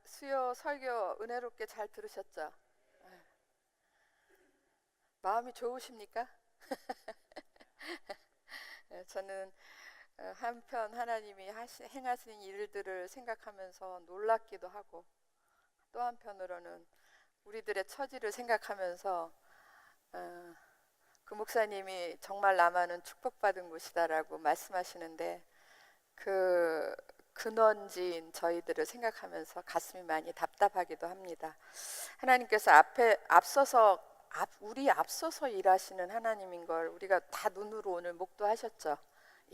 수요 설교 은혜롭게 잘 들으셨죠? 마음이 좋으십니까? 저는 한편 하나님이 행하시는 일들을 생각하면서 놀랍기도 하고, 또 한편으로는 우리들의 처지를 생각하면서 그 목사님이 정말 남한은 축복받은 곳이다라고 말씀하시는데, 그 근원지인 저희들을 생각하면서 가슴이 많이 답답하기도 합니다. 하나님께서 우리 앞서서 일하시는 하나님인 걸 우리가 다 눈으로 오늘 목도하셨죠.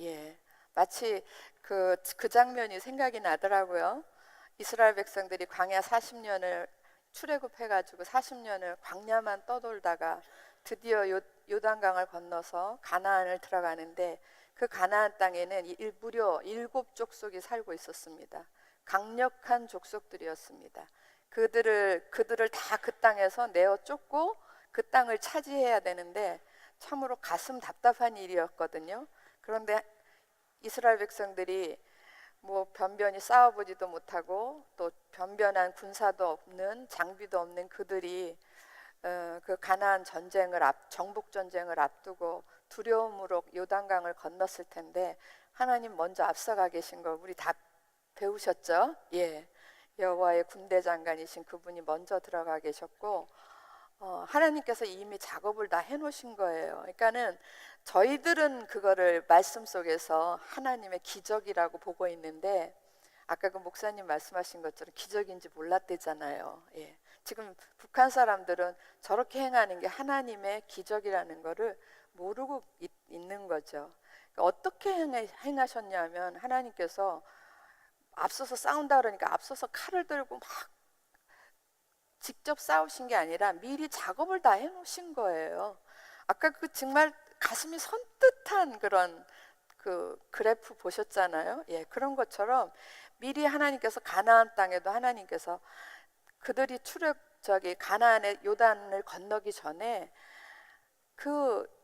예, 마치 그 장면이 생각이 나더라고요. 이스라엘 백성들이 광야 40년을 출애굽해가지고 40년을 광야만 떠돌다가 드디어 요단강을 건너서 가나안을 들어가는데, 그 가나안 땅에는 무려 7족속이 살고 있었습니다. 강력한 족속들이었습니다. 그들을 다 그 땅에서 내어 쫓고 그 땅을 차지해야 되는데 참으로 가슴 답답한 일이었거든요. 그런데 이스라엘 백성들이 뭐 변변히 싸워보지도 못하고 또 변변한 군사도 없는, 장비도 없는 그들이 그 가나안 정복 전쟁을 앞두고 두려움으로 요단강을 건넜을 텐데, 하나님 먼저 앞서가 계신 걸 우리 다 배우셨죠? 예, 여호와의 군대 장관이신 그분이 먼저 들어가 계셨고, 하나님께서 이미 작업을 다 해놓으신 거예요. 그러니까는 저희들은 그거를 말씀 속에서 하나님의 기적이라고 보고 있는데, 아까 그 목사님 말씀하신 것처럼 기적인지 몰랐대잖아요. 예. 지금 북한 사람들은 저렇게 행하는 게 하나님의 기적이라는 거를 모르고 있는 거죠. 그러니까 어떻게 행하셨냐면, 하나님께서 앞서서 싸운다 그러니까 앞서서 칼을 들고 막 직접 싸우신 게 아니라 미리 작업을 다 해놓으신 거예요. 아까 그 정말 가슴이 선뜻한 그런 그 그래프 보셨잖아요. 예, 그런 것처럼 미리 하나님께서 가나안 땅에도 하나님께서 그들이 가나안의 요단을 건너기 전에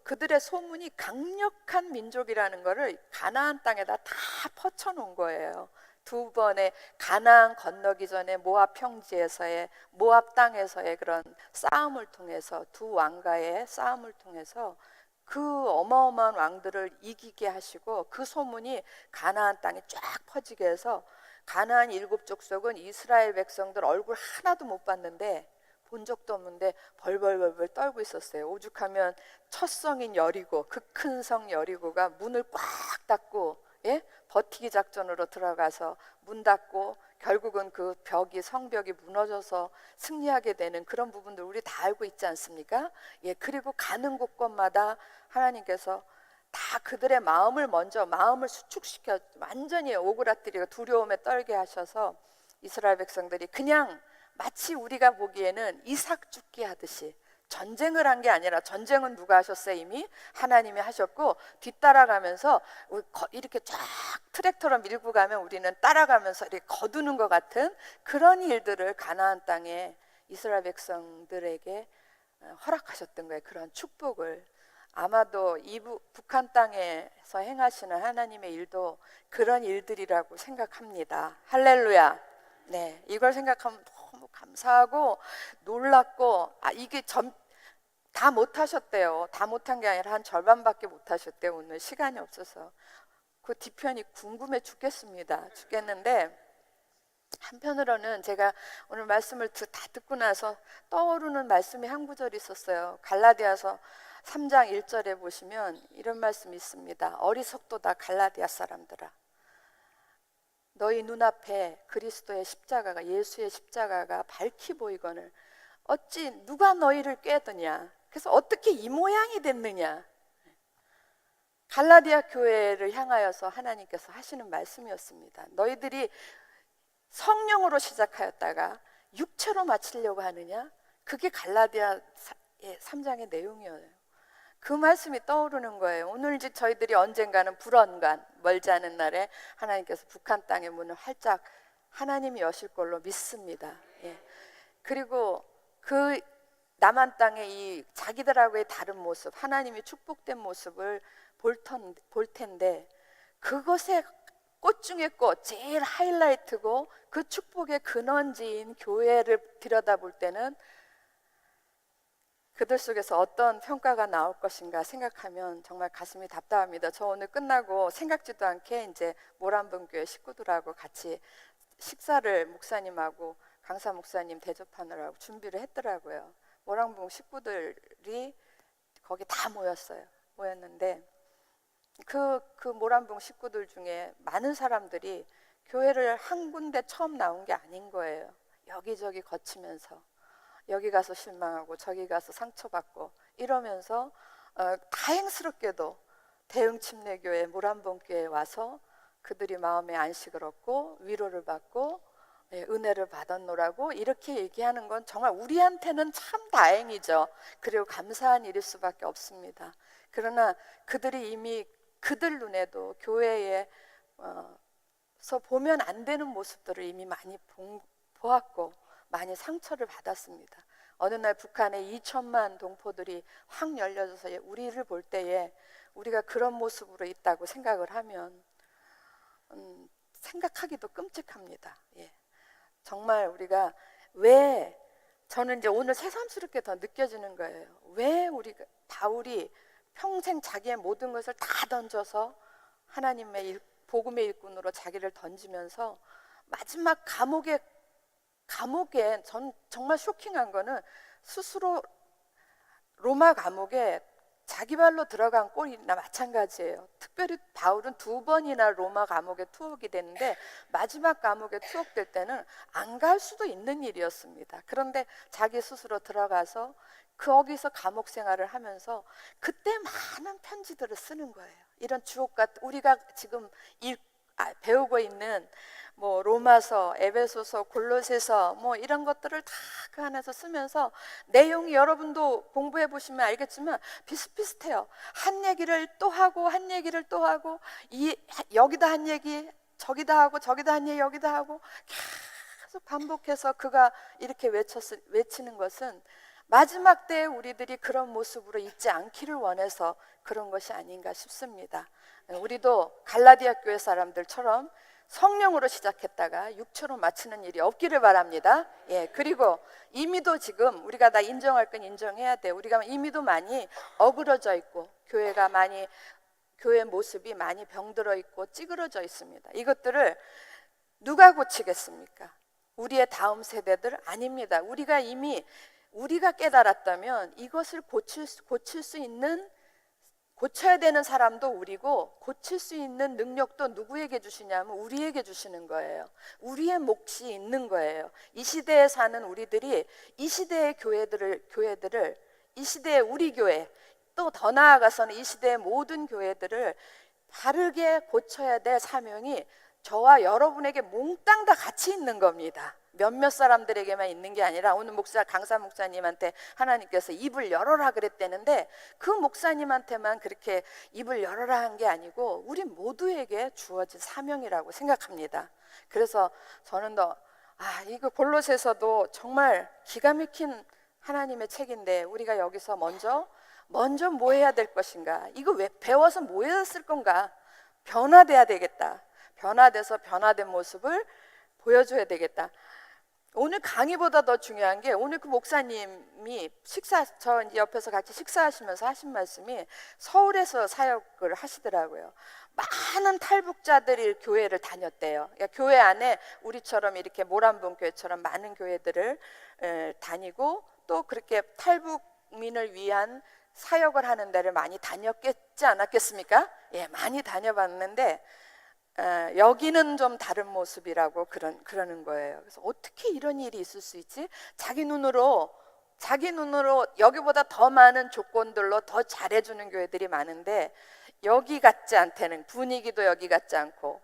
그들의 소문이 강력한 민족이라는 것을 가나안 땅에다 다 퍼쳐놓은 거예요. 두 번의 가나안 건너기 전에 모압 평지에서의, 모압 땅에서의 그런 싸움을 통해서, 두 왕가의 싸움을 통해서 그 어마어마한 왕들을 이기게 하시고, 그 소문이 가나안 땅에 쫙 퍼지게 해서 가나안 7족속은 이스라엘 백성들 얼굴 하나도 못 봤는데, 본 적도 없는데 벌벌벌벌 떨고 있었어요. 오죽하면 첫 성인 여리고, 그 큰 성 여리고가 문을 꽉 닫고, 예? 버티기 작전으로 들어가서 문 닫고 결국은 그 성벽이 무너져서 승리하게 되는 그런 부분들 우리 다 알고 있지 않습니까? 예, 그리고 가는 곳곳마다 하나님께서 다 그들의 마음을 수축시켜 완전히 오그라뜨리고 두려움에 떨게 하셔서 이스라엘 백성들이 그냥 마치 우리가 보기에는 이삭 죽기 하듯이, 전쟁을 한 게 아니라, 전쟁은 누가 하셨어요? 이미 하나님이 하셨고, 뒤따라가면서 이렇게 쫙 트랙터로 밀고 가면 우리는 따라가면서 이렇게 거두는 것 같은 그런 일들을 가나안 땅에 이스라엘 백성들에게 허락하셨던 거예요. 그런 축복을. 아마도 북한 땅에서 행하시는 하나님의 일도 그런 일들이라고 생각합니다. 할렐루야. 네, 이걸 생각하면 너무 감사하고 놀랍고, 이게 다 못하셨대요. 다 못한 게 아니라 한 절반밖에 못하셨대요. 오늘 시간이 없어서. 그 뒤편이 궁금해 죽겠는데, 한편으로는 제가 오늘 말씀을 다 듣고 나서 떠오르는 말씀이 한 구절이 있었어요. 갈라디아서 3장 1절에 보시면 이런 말씀이 있습니다. 어리석도다 갈라디아 사람들아, 너희 눈앞에 그리스도의 십자가가, 예수의 십자가가 밝히 보이거늘 어찌 누가 너희를 꾀드냐? 그래서 어떻게 이 모양이 됐느냐? 갈라디아 교회를 향하여서 하나님께서 하시는 말씀이었습니다. 너희들이 성령으로 시작하였다가 육체로 마치려고 하느냐? 그게 갈라디아 3장의 내용이에요. 그 말씀이 떠오르는 거예요. 오늘 이제 저희들이 언젠가는 불언간, 멀지 않은 날에 하나님께서 북한 땅의 문을 활짝 하나님이 여실 걸로 믿습니다. 예. 그리고 그 남한 땅의 이 자기들하고의 다른 모습, 하나님이 축복된 모습을 볼 텐데, 그것에 꽃 중에 꽃, 제일 하이라이트고 그 축복의 근원지인 교회를 들여다볼 때는 그들 속에서 어떤 평가가 나올 것인가 생각하면 정말 가슴이 답답합니다. 저 오늘 끝나고 생각지도 않게 이제 모란분교회 식구들하고 같이 식사를 목사님하고 강사 목사님 대접하느라고 준비를 했더라고요. 모란분 식구들이 거기 다 모였는데 그 모란봉 식구들 중에 많은 사람들이 교회를 한 군데 처음 나온 게 아닌 거예요. 여기저기 거치면서 여기 가서 실망하고 저기 가서 상처받고 이러면서 다행스럽게도 대흥침례교회 모란봉교회에 와서 그들이 마음의 안식을 얻고 위로를 받고 은혜를 받았노라고 이렇게 얘기하는 건 정말 우리한테는 참 다행이죠. 그리고 감사한 일일 수밖에 없습니다. 그러나 그들이 이미 그들 눈에도 교회에서 보면 안 되는 모습들을 이미 많이 보았고 많이 상처를 받았습니다. 어느 날 북한의 2천만 동포들이 확 열려져서 우리를 볼 때에 우리가 그런 모습으로 있다고 생각을 하면 생각하기도 끔찍합니다. 예. 정말 우리가 왜 저는 이제 오늘 새삼스럽게 더 느껴지는 거예요. 왜 우리가 바울이 평생 자기의 모든 것을 다 던져서 하나님의 복음의 일꾼으로 자기를 던지면서 마지막 감옥에 전 정말 쇼킹한 거는 스스로 로마 감옥에 자기 발로 들어간 꼴이나 마찬가지예요. 특별히 바울은 2번이나 로마 감옥에 투옥이 됐는데 마지막 감옥에 투옥될 때는 안 갈 수도 있는 일이었습니다. 그런데 자기 스스로 들어가서 거기서 감옥 생활을 하면서 그때 많은 편지들을 쓰는 거예요. 이런 주옥 같은 우리가 지금 배우고 있는 뭐 로마서, 에베소서, 골로새서 뭐 이런 것들을 다 그 안에서 쓰면서 내용이 여러분도 공부해 보시면 알겠지만 비슷비슷해요. 한 얘기를 또 하고 한 얘기를 또 하고 여기다 한 얘기 저기다 하고 저기다 한 얘기 여기다 하고 계속 반복해서 그가 이렇게 외치는 것은 마지막 때에 우리들이 그런 모습으로 있지 않기를 원해서 그런 것이 아닌가 싶습니다. 우리도 갈라디아 교회 사람들처럼 성령으로 시작했다가 육체로 마치는 일이 없기를 바랍니다. 예, 그리고 이미도 지금 우리가 다 인정할 건 인정해야 돼. 우리가 이미도 많이 어그러져 있고 교회 모습이 많이 병들어 있고 찌그러져 있습니다. 이것들을 누가 고치겠습니까? 우리의 다음 세대들 아닙니다. 우리가 깨달았다면 이것을 고칠 수 있는 고쳐야 되는 사람도 우리고 고칠 수 있는 능력도 누구에게 주시냐면 우리에게 주시는 거예요. 우리의 몫이 있는 거예요. 이 시대에 사는 우리들이 이 시대의 교회들을 이 시대의 우리 교회 또 더 나아가서는 이 시대의 모든 교회들을 바르게 고쳐야 될 사명이 저와 여러분에게 몽땅 다 같이 있는 겁니다. 몇몇 사람들에게만 있는 게 아니라 오늘 강사 목사님한테 하나님께서 입을 열어라 그랬대는데 그 목사님한테만 그렇게 입을 열어라 한 게 아니고 우리 모두에게 주어진 사명이라고 생각합니다. 그래서 저는 이거 골로새서도 정말 기가 막힌 하나님의 책인데 우리가 여기서 먼저 뭐 해야 될 것인가? 이거 왜 배워서 뭐 해야 쓸 건가? 변화돼야 되겠다. 변화돼서 변화된 모습을 보여줘야 되겠다. 오늘 강의보다 더 중요한 게 오늘 그 목사님이 저 이제 옆에서 같이 식사하시면서 하신 말씀이 서울에서 사역을 하시더라고요. 많은 탈북자들이 교회를 다녔대요. 그러니까 교회 안에 우리처럼 이렇게 모란봉교회처럼 많은 교회들을 다니고 또 그렇게 탈북민을 위한 사역을 하는 데를 많이 다녔겠지 않았겠습니까? 예, 많이 다녀봤는데 여기는 좀 다른 모습이라고 그러는 거예요. 그래서 어떻게 이런 일이 있을 수 있지? 자기 눈으로 여기보다 더 많은 조건들로 더 잘해주는 교회들이 많은데 여기 같지 않다는 분위기도 여기 같지 않고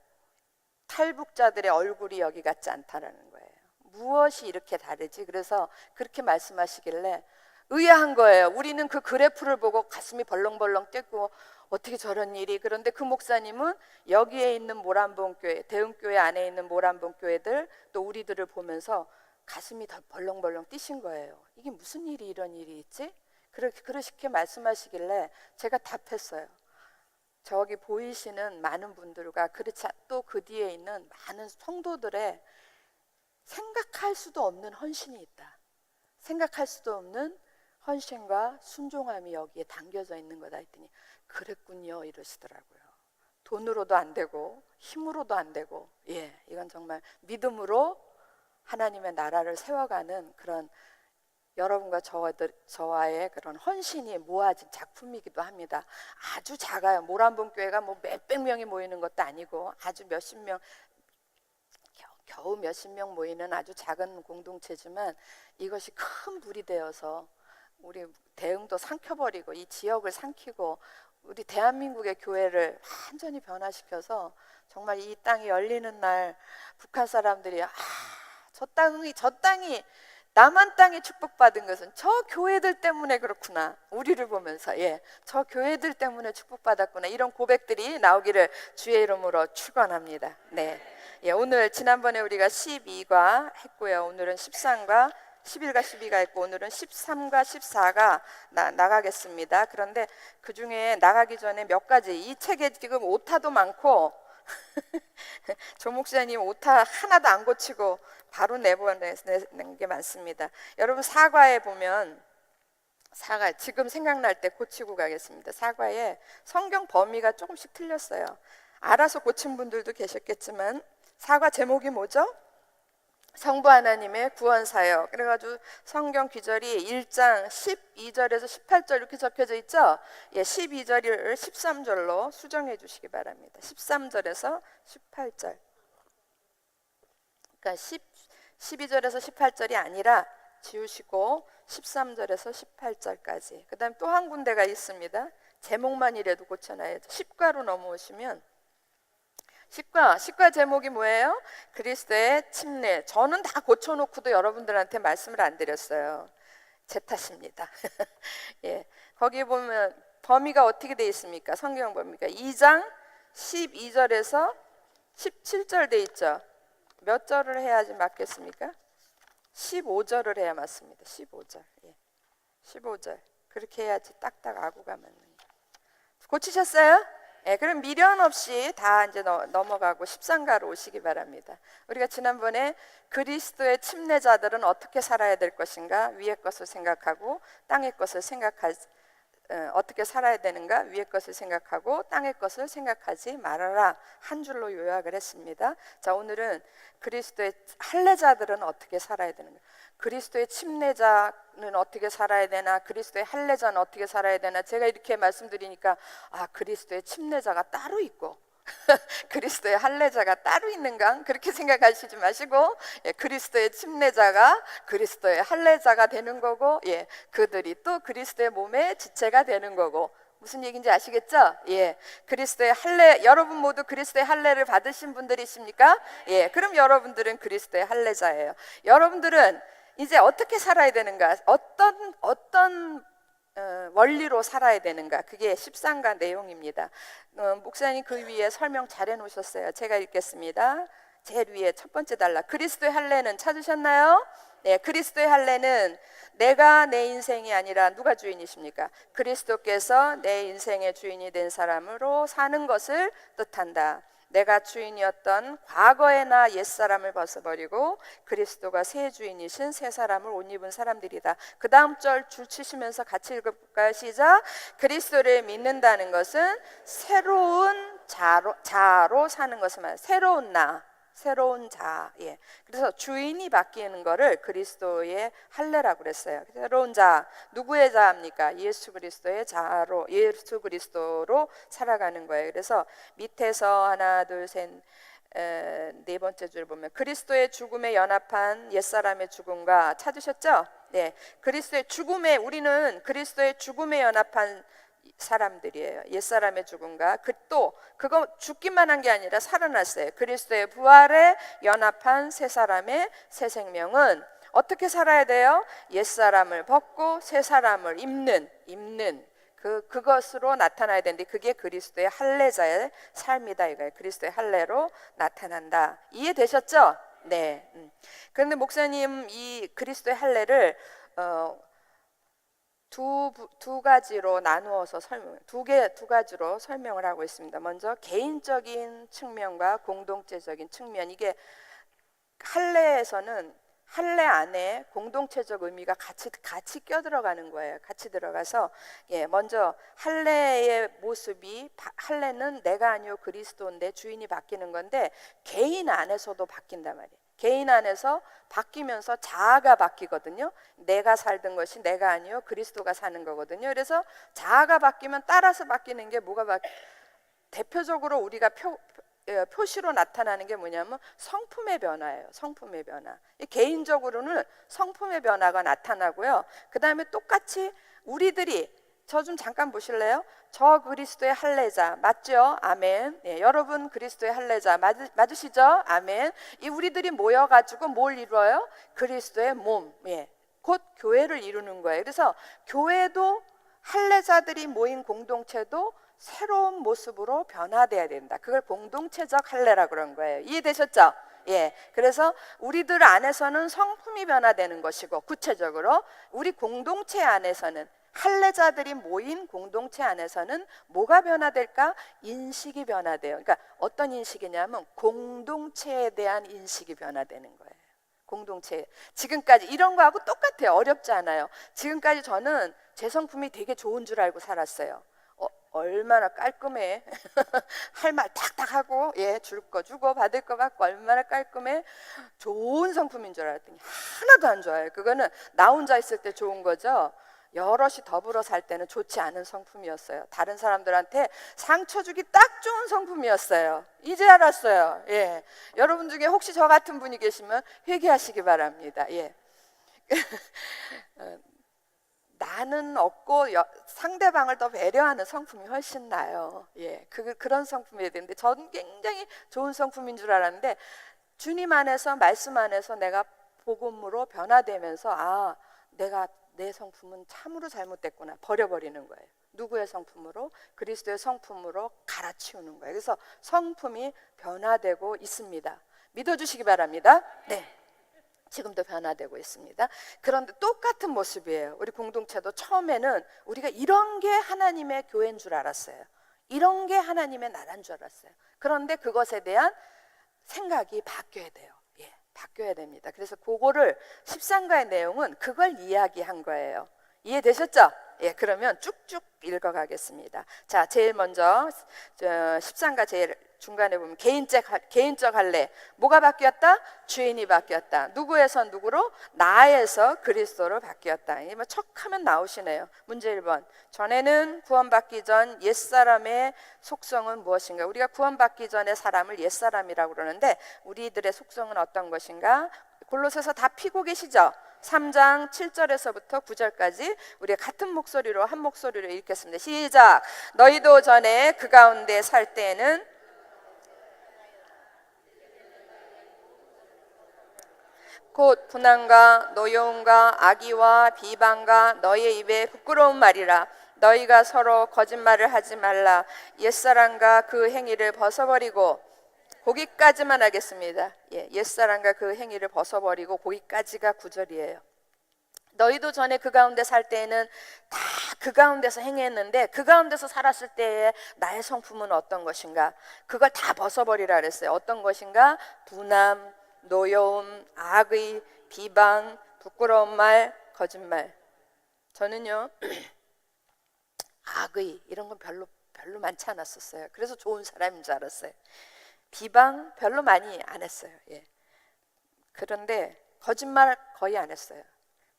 탈북자들의 얼굴이 여기 같지 않다라는 거예요. 무엇이 이렇게 다르지? 그래서 그렇게 말씀하시길래 의아한 거예요. 우리는 그 그래프를 보고 가슴이 벌렁벌렁 뛰고 어떻게 저런 일이. 그런데 그 목사님은 여기에 있는 모란봉교회, 대흥교회 안에 있는 모란봉교회들 또 우리들을 보면서 가슴이 더 벌렁벌렁 뛰신 거예요. 이게 무슨 일이 이런 일이 있지? 그렇게 말씀하시길래 제가 답했어요. 저기 보이시는 많은 분들과 그렇지 또 그 뒤에 있는 많은 성도들의 생각할 수도 없는 헌신이 있다. 생각할 수도 없는 헌신과 순종함이 여기에 담겨져 있는 거다 했더니 그랬군요 이러시더라고요. 돈으로도 안 되고 힘으로도 안 되고, 이건 정말 믿음으로 하나님의 나라를 세워가는 그런 여러분과 저와의 그런 헌신이 모아진 작품이기도 합니다. 아주 작아요. 모란봉 교회가 뭐 몇백 명이 모이는 것도 아니고 아주 몇십 명, 겨우 몇십 명 모이는 아주 작은 공동체지만 이것이 큰 불이 되어서 우리 대흥도 삼켜버리고 이 지역을 삼키고 우리 대한민국의 교회를 완전히 변화시켜서 정말 이 땅이 열리는 날 북한 사람들이 저 땅이 남한 땅에 축복받은 것은 저 교회들 때문에 그렇구나. 우리를 보면서 저 교회들 때문에 축복받았구나. 이런 고백들이 나오기를 주의 이름으로 축원합니다. 오늘 지난번에 우리가 12과 했고요. 오늘은 13과 11과 12가 했고 오늘은 13과 14가 나가겠습니다. 그런데 그 중에 나가기 전에 몇 가지, 이 책에 지금 오타도 많고 조 목사님 오타 하나도 안 고치고 바로 내보내는 게 많습니다. 여러분 사과에 보면 지금 생각날 때 고치고 가겠습니다. 사과에 성경 범위가 조금씩 틀렸어요. 알아서 고친 분들도 계셨겠지만 사과 제목이 뭐죠? 성부 하나님의 구원사역. 그래가지고 성경 귀절이 1장 12절에서 18절 이렇게 적혀져 있죠? 12절을 13절로 수정해 주시기 바랍니다. 13절에서 18절. 그러니까 12절에서 18절이 아니라 지우시고 13절에서 18절까지. 그 다음 또 한 군데가 있습니다. 제목만이라도 고쳐놔야죠. 10과로 넘어오시면 10과 제목이 뭐예요? 그리스도의 침례. 저는 다 고쳐놓고도 여러분들한테 말씀을 안 드렸어요. 제 탓입니다. 거기 보면 범위가 어떻게 되어 있습니까? 성경 범위가 2장 12절에서 17절 돼 있죠. 몇 절을 해야지 맞겠습니까? 15절을 해야 맞습니다. 15절. 15절. 그렇게 해야지 딱딱 아구가 맞는 거예요. 고치셨어요? 그럼 미련 없이 다 이제 넘어가고 13가로 오시기 바랍니다. 우리가 지난번에 그리스도의 침례자들은 어떻게 살아야 될 것인가? 위의 것을 생각하고 땅의 것을 어떻게 살아야 되는가? 위의 것을 생각하고 땅의 것을 생각하지 말아라. 한 줄로 요약을 했습니다. 자, 오늘은 그리스도의 할례자들은 어떻게 살아야 되는가? 그리스도의 침례자는 어떻게 살아야 되나? 그리스도의 할례자는 어떻게 살아야 되나? 제가 이렇게 말씀드리니까 그리스도의 침례자가 따로 있고 그리스도의 할례자가 따로 있는가? 그렇게 생각하시지 마시고 그리스도의 침례자가 그리스도의 할례자가 되는 거고 그들이 또 그리스도의 몸의 지체가 되는 거고 무슨 얘기인지 아시겠죠? 그리스도의 할례, 여러분 모두 그리스도의 할례를 받으신 분들이십니까? 그럼 여러분들은 그리스도의 할례자예요. 여러분들은 이제 어떻게 살아야 되는가? 어떤 원리로 살아야 되는가? 그게 13가 내용입니다. 목사님 그 위에 설명 잘 해놓으셨어요. 제가 읽겠습니다. 제일 위에 첫 번째 단락. 그리스도의 할례는 찾으셨나요? 그리스도의 할례는 내가 내 인생이 아니라 누가 주인이십니까? 그리스도께서 내 인생의 주인이 된 사람으로 사는 것을 뜻한다. 내가 주인이었던 과거의 나 옛사람을 벗어버리고 그리스도가 새 주인이신 새 사람을 옷 입은 사람들이다. 그 다음 절 줄 치시면서 같이 읽어볼까요? 시작. 그리스도를 믿는다는 것은 새로운 자로 사는 것을 말해요. 새로운 자. 그래서 주인이 바뀌는 거를 그리스도의 할례라고 그랬어요. 새로운 자, 누구의 자입니까? 예수 그리스도의 자로, 예수 그리스도로 살아가는 거예요. 그래서 밑에서 하나, 둘, 셋, 네 번째 줄 보면 그리스도의 죽음에 연합한 옛사람의 죽음과 찾으셨죠? 그리스도의 죽음에, 우리는 그리스도의 죽음에 연합한 사람들이에요. 옛사람의 죽음과 그거 죽기만 한 게 아니라 살아났어요. 그리스도의 부활에 연합한 새 사람의 새 생명은 어떻게 살아야 돼요? 옛사람을 벗고 새 사람을 입는 그것으로 나타나야 되는데 그게 그리스도의 할례자의 삶이다 이거예요. 그리스도의 할례로 나타난다. 이해되셨죠? 그런데 목사님 이 그리스도의 할례를 두 가지로 나누어서 두 가지로 설명을 하고 있습니다. 먼저 개인적인 측면과 공동체적인 측면. 이게 할례에서는 할례 안에 공동체적 의미가 같이 껴들어가는 거예요. 같이 들어가서 먼저 할례의 모습이, 할례는 내가 아니요 그리스도인데 주인이 바뀌는 건데 개인 안에서도 바뀐단 말이에요. 개인 안에서 바뀌면서 자아가 바뀌거든요. 내가 살던 것이 내가 아니요 그리스도가 사는 거거든요. 그래서 자아가 바뀌면 따라서 바뀌는 게 대표적으로 우리가 표시로 나타나는 게 뭐냐면 성품의 변화예요. 성품의 변화. 개인적으로는 성품의 변화가 나타나고요. 그 다음에 똑같이 우리들이, 저 좀 잠깐 보실래요? 저 그리스도의 할례자 맞죠? 아멘. 여러분 그리스도의 할례자 맞으시죠? 아멘. 이 우리들이 모여가지고 뭘 이루어요? 그리스도의 몸, 곧 교회를 이루는 거예요. 그래서 교회도, 할례자들이 모인 공동체도 새로운 모습으로 변화돼야 된다. 그걸 공동체적 할례라고 그런 거예요. 이해되셨죠? 그래서 우리들 안에서는 성품이 변화되는 것이고, 구체적으로 우리 공동체 안에서는, 할례자들이 모인 공동체 안에서는 뭐가 변화될까? 인식이 변화돼요. 그러니까 어떤 인식이냐면 공동체에 대한 인식이 변화되는 거예요. 공동체. 지금까지 이런 거하고 똑같아요. 어렵지 않아요. 지금까지 저는 제 성품이 되게 좋은 줄 알고 살았어요. 얼마나 깔끔해. 할 말 탁탁 하고, 줄 거 주고 받을 거 받고, 얼마나 깔끔해. 좋은 성품인 줄 알았더니 하나도 안 좋아요. 그거는 나 혼자 있을 때 좋은 거죠. 여럿이 더불어 살 때는 좋지 않은 성품이었어요. 다른 사람들한테 상처 주기 딱 좋은 성품이었어요. 이제 알았어요. 여러분 중에 혹시 저 같은 분이 계시면 회개하시기 바랍니다. 나는 없고 상대방을 더 배려하는 성품이 훨씬 나요. 그런 성품이어야 되는데, 저는 굉장히 좋은 성품인 줄 알았는데 주님 안에서, 말씀 안에서 내가 복음으로 변화되면서 내가 내 성품은 참으로 잘못됐구나, 버려버리는 거예요. 누구의 성품으로? 그리스도의 성품으로 갈아치우는 거예요. 그래서 성품이 변화되고 있습니다. 믿어주시기 바랍니다. 지금도 변화되고 있습니다. 그런데 똑같은 모습이에요. 우리 공동체도 처음에는 우리가 이런 게 하나님의 교회인 줄 알았어요. 이런 게 하나님의 나라인 줄 알았어요. 그런데 그것에 대한 생각이 바뀌어야 돼요. 바뀌어야 됩니다. 그래서 그거를 13가의 내용은 그걸 이야기한 거예요. 이해되셨죠? 그러면 쭉쭉 읽어가겠습니다. 자, 제일 먼저 13가 제일 중간에 보면 개인적 할례. 뭐가 바뀌었다? 주인이 바뀌었다. 누구에서 누구로? 나에서 그리스도로 바뀌었다. 뭐 척하면 나오시네요. 문제 1번. 전에는 구원받기 전 옛사람의 속성은 무엇인가? 우리가 구원받기 전의 사람을 옛사람이라고 그러는데 우리들의 속성은 어떤 것인가? 골로새서 다 피고 계시죠? 3장 7절에서부터 9절까지 우리가 같은 목소리로, 한 목소리로 읽겠습니다. 시작. 너희도 전에 그 가운데 살 때에는 곧 분한과 노여움과 악의와 비방과 너희의 입에 부끄러운 말이라. 너희가 서로 거짓말을 하지 말라. 옛사람과 그 행위를 벗어버리고, 거기까지만 하겠습니다. 옛사람과 그 행위를 벗어버리고, 거기까지가 9절이에요. 너희도 전에 그 가운데 살 때에는 다 그 가운데서 행했는데, 그 가운데서 살았을 때의 나의 성품은 어떤 것인가? 그걸 다 벗어버리라 그랬어요. 어떤 것인가? 분함, 노여움, 악의, 비방, 부끄러운 말, 거짓말. 저는요 악의 이런 건 별로 많지 않았었어요. 그래서 좋은 사람인 줄 알았어요. 비방 별로 많이 안 했어요. 그런데 거짓말 거의 안 했어요.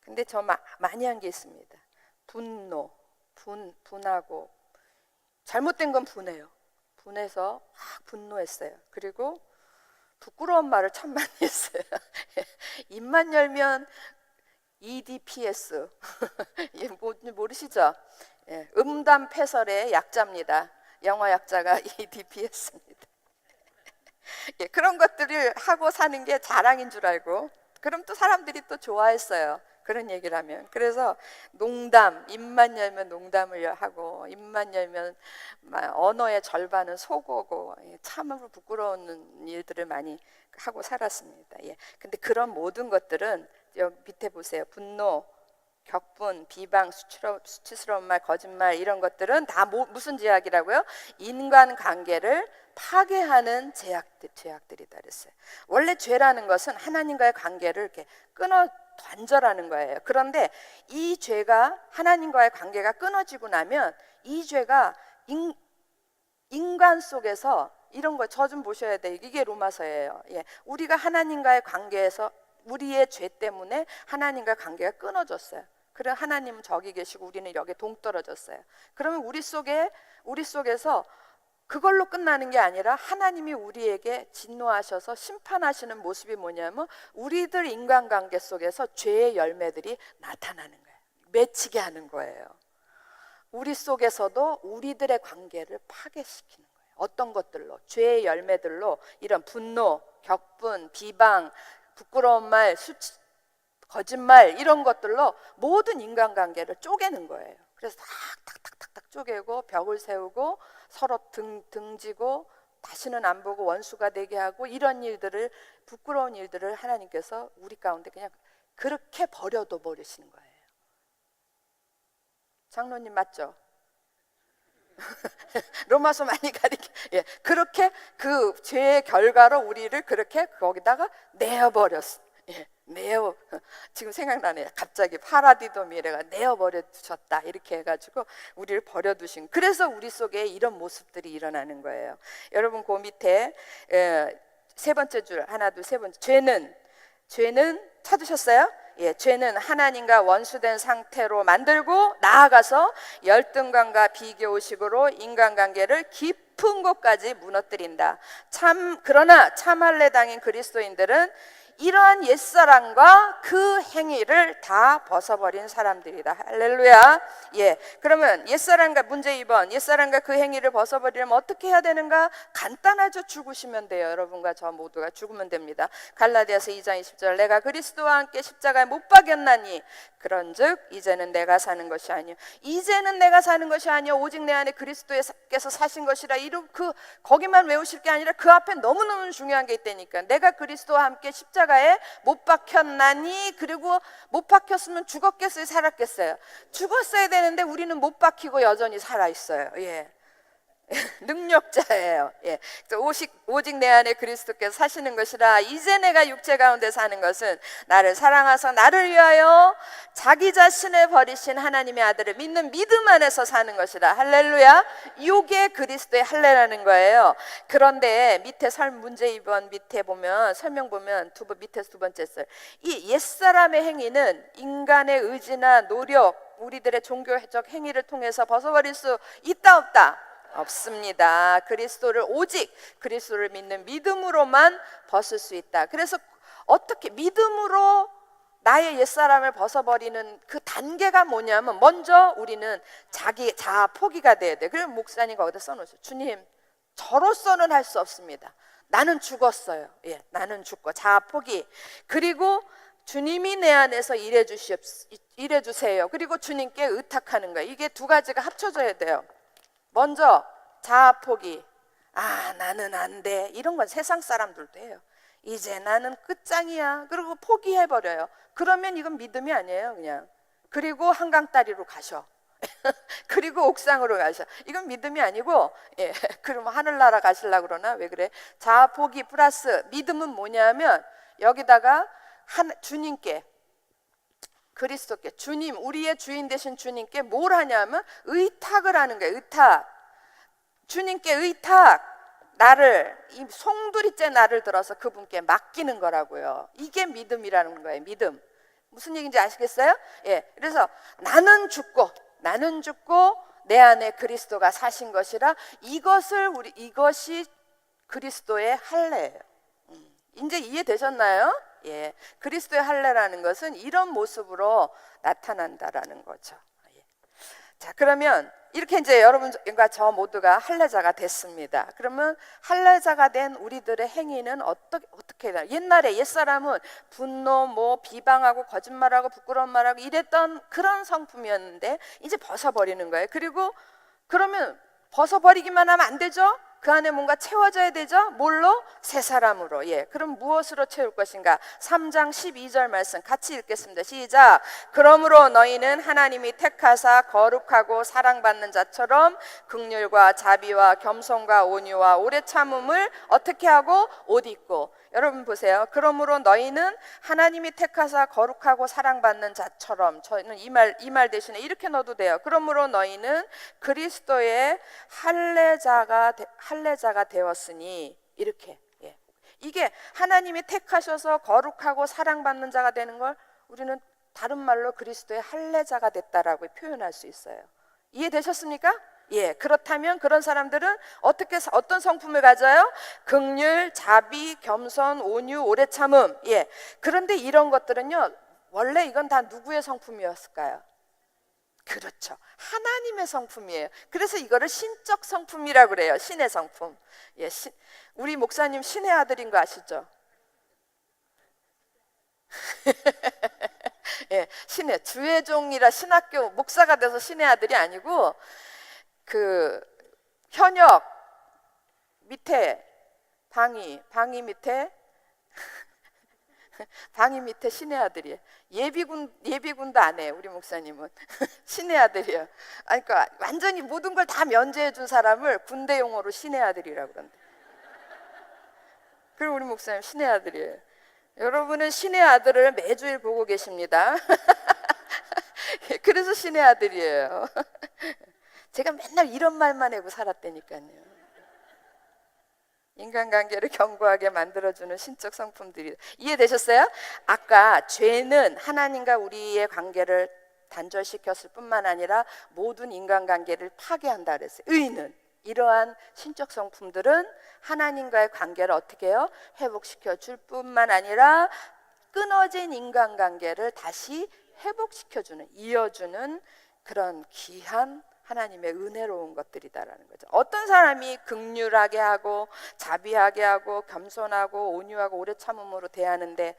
근데 저 많이 한 게 있습니다. 분노, 분하고, 잘못된 건 분해요. 분해서 막 분노했어요. 그리고 부끄러운 말을 참 많이 했어요. 입만 열면 EDPS 모르시죠? 음담 패설의 약자입니다. 영어 약자가 EDPS입니다. 그런 것들을 하고 사는 게 자랑인 줄 알고, 그럼 또 사람들이 또 좋아했어요. 그런 얘기를 하면. 그래서 농담, 입만 열면 농담을 하고, 입만 열면 언어의 절반은 속어고, 참으로 부끄러운 일들을 많이 하고 살았습니다. 근데 그런 모든 것들은 여기 밑에 보세요. 분노, 격분, 비방, 수치스러운 말, 거짓말 이런 것들은 다 무슨 죄악이라고요? 인간관계를 파괴하는 죄악들이다 그랬어요. 원래 죄라는 것은 하나님과의 관계를 이렇게 끊어 단절하는 거예요. 그런데 이 죄가 하나님과의 관계가 끊어지고 나면 이 죄가 인간 속에서 이런 거 저 좀 보셔야 돼요. 이게 로마서예요. 예. 우리가 하나님과의 관계에서 우리의 죄 때문에 하나님과 관계가 끊어졌어요. 그래 하나님은 저기 계시고 우리는 여기 동떨어졌어요. 그러면 우리 속에서 그걸로 끝나는 게 아니라 하나님이 우리에게 진노하셔서 심판하시는 모습이 뭐냐면 우리들 인간관계 속에서 죄의 열매들이 나타나는 거예요. 맺히게 하는 거예요. 우리 속에서도 우리들의 관계를 파괴시키는 거예요. 어떤 것들로? 죄의 열매들로 이런 분노, 격분, 비방, 부끄러운 말, 거짓말 이런 것들로 모든 인간관계를 쪼개는 거예요. 그래서 탁탁탁탁탁 쪼개고 벽을 세우고 서로 등지고 다시는 안 보고 원수가 되게 하고 이런 일들을 부끄러운 일들을 하나님께서 우리 가운데 그냥 그렇게 버려도 버리시는 거예요. 장로님 맞죠? 로마서 많이 가리켜. 예, 그렇게 그 죄의 결과로 우리를 그렇게 거기다가 내어버렸어. 예, 지금 생각나네요. 갑자기 파라디도 미래가 내어버려 두셨다 이렇게 해가지고 우리를 버려두신. 그래서 우리 속에 이런 모습들이 일어나는 거예요. 여러분 그 밑에 세 번째 줄 하나 둘 세 번째 죄는 찾으셨어요? 예, 죄는 하나님과 원수된 상태로 만들고 나아가서 열등감과 비교의식으로 인간관계를 깊은 곳까지 무너뜨린다. 그러나 참할례당인 그리스도인들은 이러한 옛사람과 그 행위를 다 벗어버린 사람들이다. 할렐루야. 예. 그러면 옛사람과 문제 2번 옛사람과 그 행위를 벗어버리려면 어떻게 해야 되는가? 간단하죠. 죽으시면 돼요. 여러분과 저 모두가 죽으면 됩니다. 갈라디아서 2장 20절 내가 그리스도와 함께 십자가에 못 박였나니 그런즉 이제는 내가 사는 것이 아니요 이제는 내가 사는 것이 아니요 오직 내 안에 그리스도께서 사신 것이라. 거기만 외우실 게 아니라 그 앞에 너무너무 중요한 게 있다니까. 내가 그리스도와 함께 십자가에 못 박혔나니. 그리고 못 박혔으면 죽었겠어요 살았겠어요? 죽었어야 되는데 우리는 못 박히고 여전히 살아있어요. 예. 능력자예요. 예. 오직 내 안에 그리스도께서 사시는 것이라. 이제 내가 육체 가운데 사는 것은 나를 사랑하사 나를 위하여 자기 자신을 버리신 하나님의 아들을 믿는 믿음 안에서 사는 것이라. 할렐루야. 이게 그리스도의 할례라는 거예요. 그런데 밑에 문제 2번 밑에 보면 설명 보면 밑에서 두 번째 썰. 이 옛사람의 행위는 인간의 의지나 노력, 우리들의 종교적 행위를 통해서 벗어버릴 수 있다 없다? 없습니다. 오직 그리스도를 믿는 믿음으로만 벗을 수 있다. 그래서 어떻게 믿음으로 나의 옛사람을 벗어버리는 그 단계가 뭐냐면 먼저 우리는 자아 포기가 돼야 돼. 그래서 목사님 거기다 써놓으세요. 주님 저로서는 할 수 없습니다. 나는 죽었어요. 예, 나는 죽고 자아 포기. 그리고 주님이 내 안에서 일해 주세요. 그리고 주님께 의탁하는 거예요. 이게 두 가지가 합쳐져야 돼요. 먼저 자아 포기. 나는 안 돼. 이런 건 세상 사람들도 해요. 이제 나는 끝장이야. 그리고 포기해버려요. 그러면 이건 믿음이 아니에요 그냥. 그리고 한강다리로 가셔. 그리고 옥상으로 가셔. 이건 믿음이 아니고. 예, 그럼 하늘나라 가시려고 그러나? 왜 그래? 자아 포기 플러스 믿음은 뭐냐면 여기다가 주님께 그리스도께 주님 우리의 주인 되신 주님께 뭘 하냐면 의탁을 하는 거예요. 의탁. 주님께 의탁. 이 송두리째 나를 들어서 그분께 맡기는 거라고요. 이게 믿음이라는 거예요. 믿음. 무슨 얘기인지 아시겠어요? 예. 그래서 나는 죽고 내 안에 그리스도가 사신 것이라. 이것이 그리스도의 할례예요. 이제 이해되셨나요? 예, 그리스도의 할례라는 것은 이런 모습으로 나타난다라는 거죠. 예. 자, 그러면 이렇게 이제 여러분과 저 모두가 할례자가 됐습니다. 그러면 할례자가 된 우리들의 행위는 어떻게 해야? 옛날에 옛사람은 분노, 비방하고 거짓말하고 부끄러운 말하고 이랬던 그런 성품이었는데 이제 벗어버리는 거예요. 그러면 벗어버리기만 하면 안 되죠? 그 안에 뭔가 채워져야 되죠? 뭘로? 새 사람으로. 예. 그럼 무엇으로 채울 것인가? 3장 12절 말씀 같이 읽겠습니다. 시작. 그러므로 너희는 하나님이 택하사 거룩하고 사랑받는 자처럼 긍휼과 자비와 겸손과 온유와 오래 참음을 어떻게 하고? 옷 입고. 여러분 보세요. 그러므로 너희는 하나님이 택하사 거룩하고 사랑받는 자처럼, 저는 이 말 대신에 이렇게 넣어도 돼요. 그러므로 너희는 그리스도의 할례자가 되었으니, 이렇게. 예. 이게 하나님이 택하셔서 거룩하고 사랑받는 자가 되는 걸 우리는 다른 말로 그리스도의 할례자가 됐다라고 표현할 수 있어요. 이해되셨습니까? 예, 그렇다면 그런 사람들은 어떤 성품을 가져요? 긍휼, 자비, 겸손, 온유, 오래 참음. 예. 그런데 이런 것들은요, 원래 이건 다 누구의 성품이었을까요? 그렇죠. 하나님의 성품이에요. 그래서 이거를 신적 성품이라고 그래요. 신의 성품. 예, 우리 목사님 신의 아들인 거 아시죠? 예, 신의 주의 종이라 신학교 목사가 돼서 신의 아들이 아니고 그 현역 밑에 방위 밑에 방위 밑에 신의 아들이에요. 예비군도 안 해요. 우리 목사님은 신의 아들이에요. 아니, 그러니까 완전히 모든 걸 다 면제해 준 사람을 군대 용어로 신의 아들이라고 그러는데. 그리고 우리 목사님 신의 아들이에요. 여러분은 신의 아들을 매주일 보고 계십니다. 그래서 신의 아들이에요. 제가 맨날 이런 말만 하고 살았다니까요. 인간관계를 견고하게 만들어주는 신적 성품들이. 이해되셨어요? 아까 죄는 하나님과 우리의 관계를 단절시켰을 뿐만 아니라 모든 인간관계를 파괴한다 그랬어요. 의는 이러한 신적 성품들은 하나님과의 관계를 어떻게 해요? 회복시켜 줄 뿐만 아니라 끊어진 인간관계를 다시 회복시켜주는, 이어주는 그런 귀한 하나님의 은혜로운 것들이다라는 거죠. 어떤 사람이 긍휼하게 하고 자비하게 하고 겸손하고 온유하고 오래 참음으로 대하는데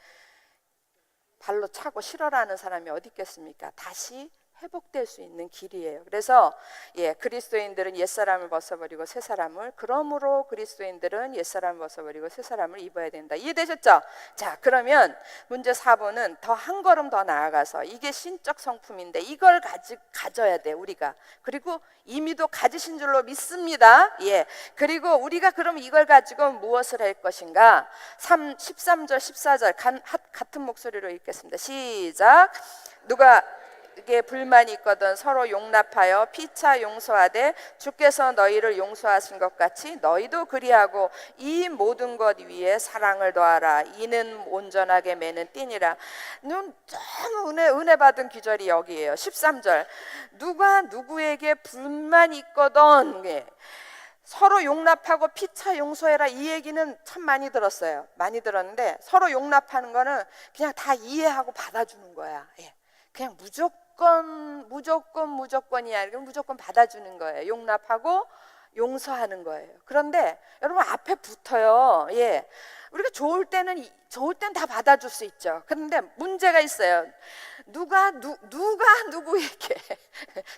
발로 차고 싫어라는 사람이 어디 있겠습니까? 다시 회복될 수 있는 길이에요. 그래서 예, 그리스도인들은 옛사람을 벗어버리고 새사람을, 그러므로 그리스도인들은 옛사람을 벗어버리고 새사람을 입어야 된다. 이해되셨죠? 자, 그러면 문제 4번은 더 한 걸음 더 나아가서 이게 신적 성품인데 이걸 가져야 돼 우리가. 그리고 이미도 가지신 줄로 믿습니다. 예. 그리고 우리가 그럼 이걸 가지고 무엇을 할 것인가? 13절 14절 같은 목소리로 읽겠습니다. 시작. 누가 에게 불만이 있거든 서로 용납하여 피차 용서하되 주께서 너희를 용서하신 것 같이 너희도 그리하고 이 모든 것 위에 사랑을 더하라. 이는 온전하게 매는 띠니라. 너무 은혜 받은 기절이 여기에요. 13절. 누가 누구에게 불만이 있거든 서로 용납하고 피차 용서해라. 이 얘기는 참 많이 들었어요. 많이 들었는데 서로 용납하는 거는 그냥 다 이해하고 받아주는 거야. 예. 그냥 무조건이야. 무조건 받아주는 거예요. 용납하고 용서하는 거예요. 그런데 여러분 앞에 붙어요. 예, 우리가 좋을 때는 다 받아줄 수 있죠. 그런데 문제가 있어요. 누가 누구에게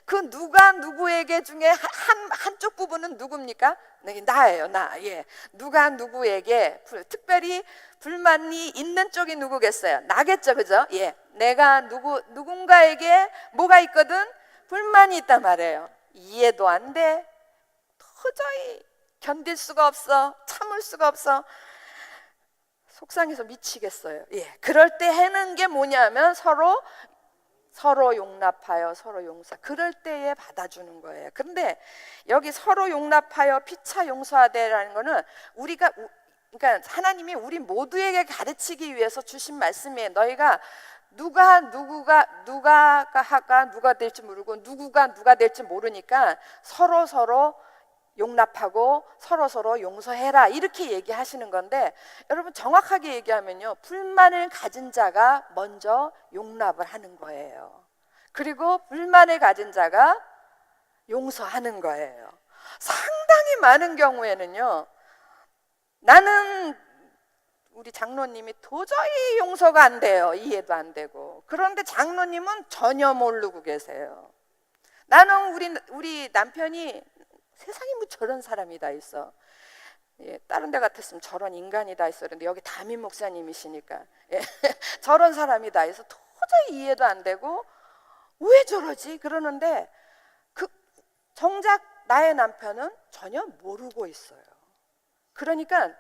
그 누가 누구에게 중에 한쪽 부분은 누굽니까? 나예요, 나. 예, 누가 누구에게 특별히 불만이 있는 쪽이 누구겠어요? 나겠죠, 그죠? 예, 내가 누군가에게 뭐가 있거든? 불만이 있단 말이에요. 이해도 안 돼. 도저히 견딜 수가 없어. 참을 수가 없어. 속상해서 미치겠어요. 예, 그럴 때 하는 게 뭐냐면 서로 용납하여 서로 용서. 그럴 때에 받아주는 거예요. 그런데 여기 서로 용납하여 피차 용서하되라는 거는 그러니까 하나님이 우리 모두에게 가르치기 위해서 주신 말씀이에요. 너희가 누가 될지 모르고 누가 될지 모르니까 서로 용납하고 서로 용서해라 이렇게 얘기하시는 건데, 여러분 정확하게 얘기하면요, 불만을 가진 자가 먼저 용납을 하는 거예요. 그리고 불만을 가진 자가 용서하는 거예요. 상당히 많은 경우에는요, 나는 우리 장로님이 도저히 용서가 안 돼요. 이해도 안 되고. 그런데 장로님은 전혀 모르고 계세요. 나는 우리 남편이 세상에 뭐 저런 사람이 다 있어. 예, 다른 데 같았으면 저런 인간이 다 있어. 그런데 여기 담임 목사님이시니까 예, 저런 사람이 다 있어. 도저히 이해도 안 되고 왜 저러지? 그러는데 그 정작 나의 남편은 전혀 모르고 있어요. 그러니까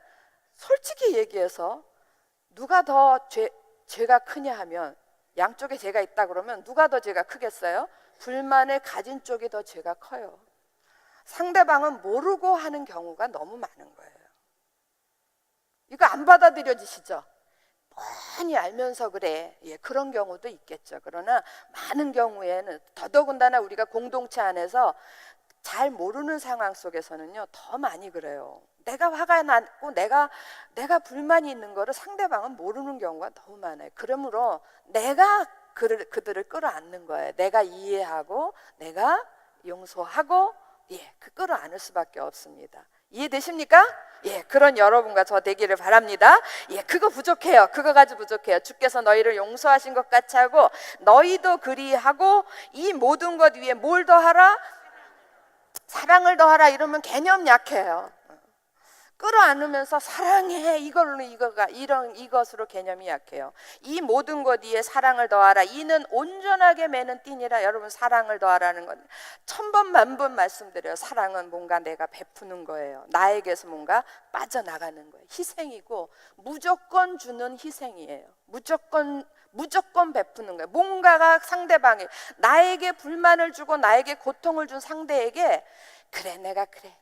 솔직히 얘기해서 누가 더 죄가 크냐 하면, 양쪽에 죄가 있다 그러면 누가 더 죄가 크겠어요? 불만을 가진 쪽이 더 죄가 커요. 상대방은 모르고 하는 경우가 너무 많은 거예요. 이거 안 받아들여지시죠? 뻔히 알면서 그래. 예, 그런 경우도 있겠죠. 그러나 많은 경우에는, 더더군다나 우리가 공동체 안에서 잘 모르는 상황 속에서는요, 더 많이 그래요. 내가 화가 나고 내가 불만이 있는 거를 상대방은 모르는 경우가 너무 많아요. 그러므로 내가 그들을 끌어안는 거예요. 내가 이해하고 내가 용서하고, 예, 끌어안을 수밖에 없습니다. 이해되십니까? 예, 그런 여러분과 저 되기를 바랍니다. 예, 그거 부족해요. 그거 가지고 부족해요. 주께서 너희를 용서하신 것 같이 하고 너희도 그리하고 이 모든 것 위에 뭘 더하라? 사랑을 더하라. 이러면 개념 약해요. 끌어안으면서 사랑해 이것으로 개념이 약해요. 이 모든 것 위에 사랑을 더하라. 이는 온전하게 매는 띠니라. 여러분, 사랑을 더하라는 건 천번 만번 말씀드려요. 사랑은 뭔가 내가 베푸는 거예요. 나에게서 뭔가 빠져나가는 거예요. 희생이고 무조건 주는 희생이에요. 무조건 베푸는 거예요. 뭔가가 상대방이 나에게 불만을 주고 나에게 고통을 준 상대에게 그래, 내가 그래,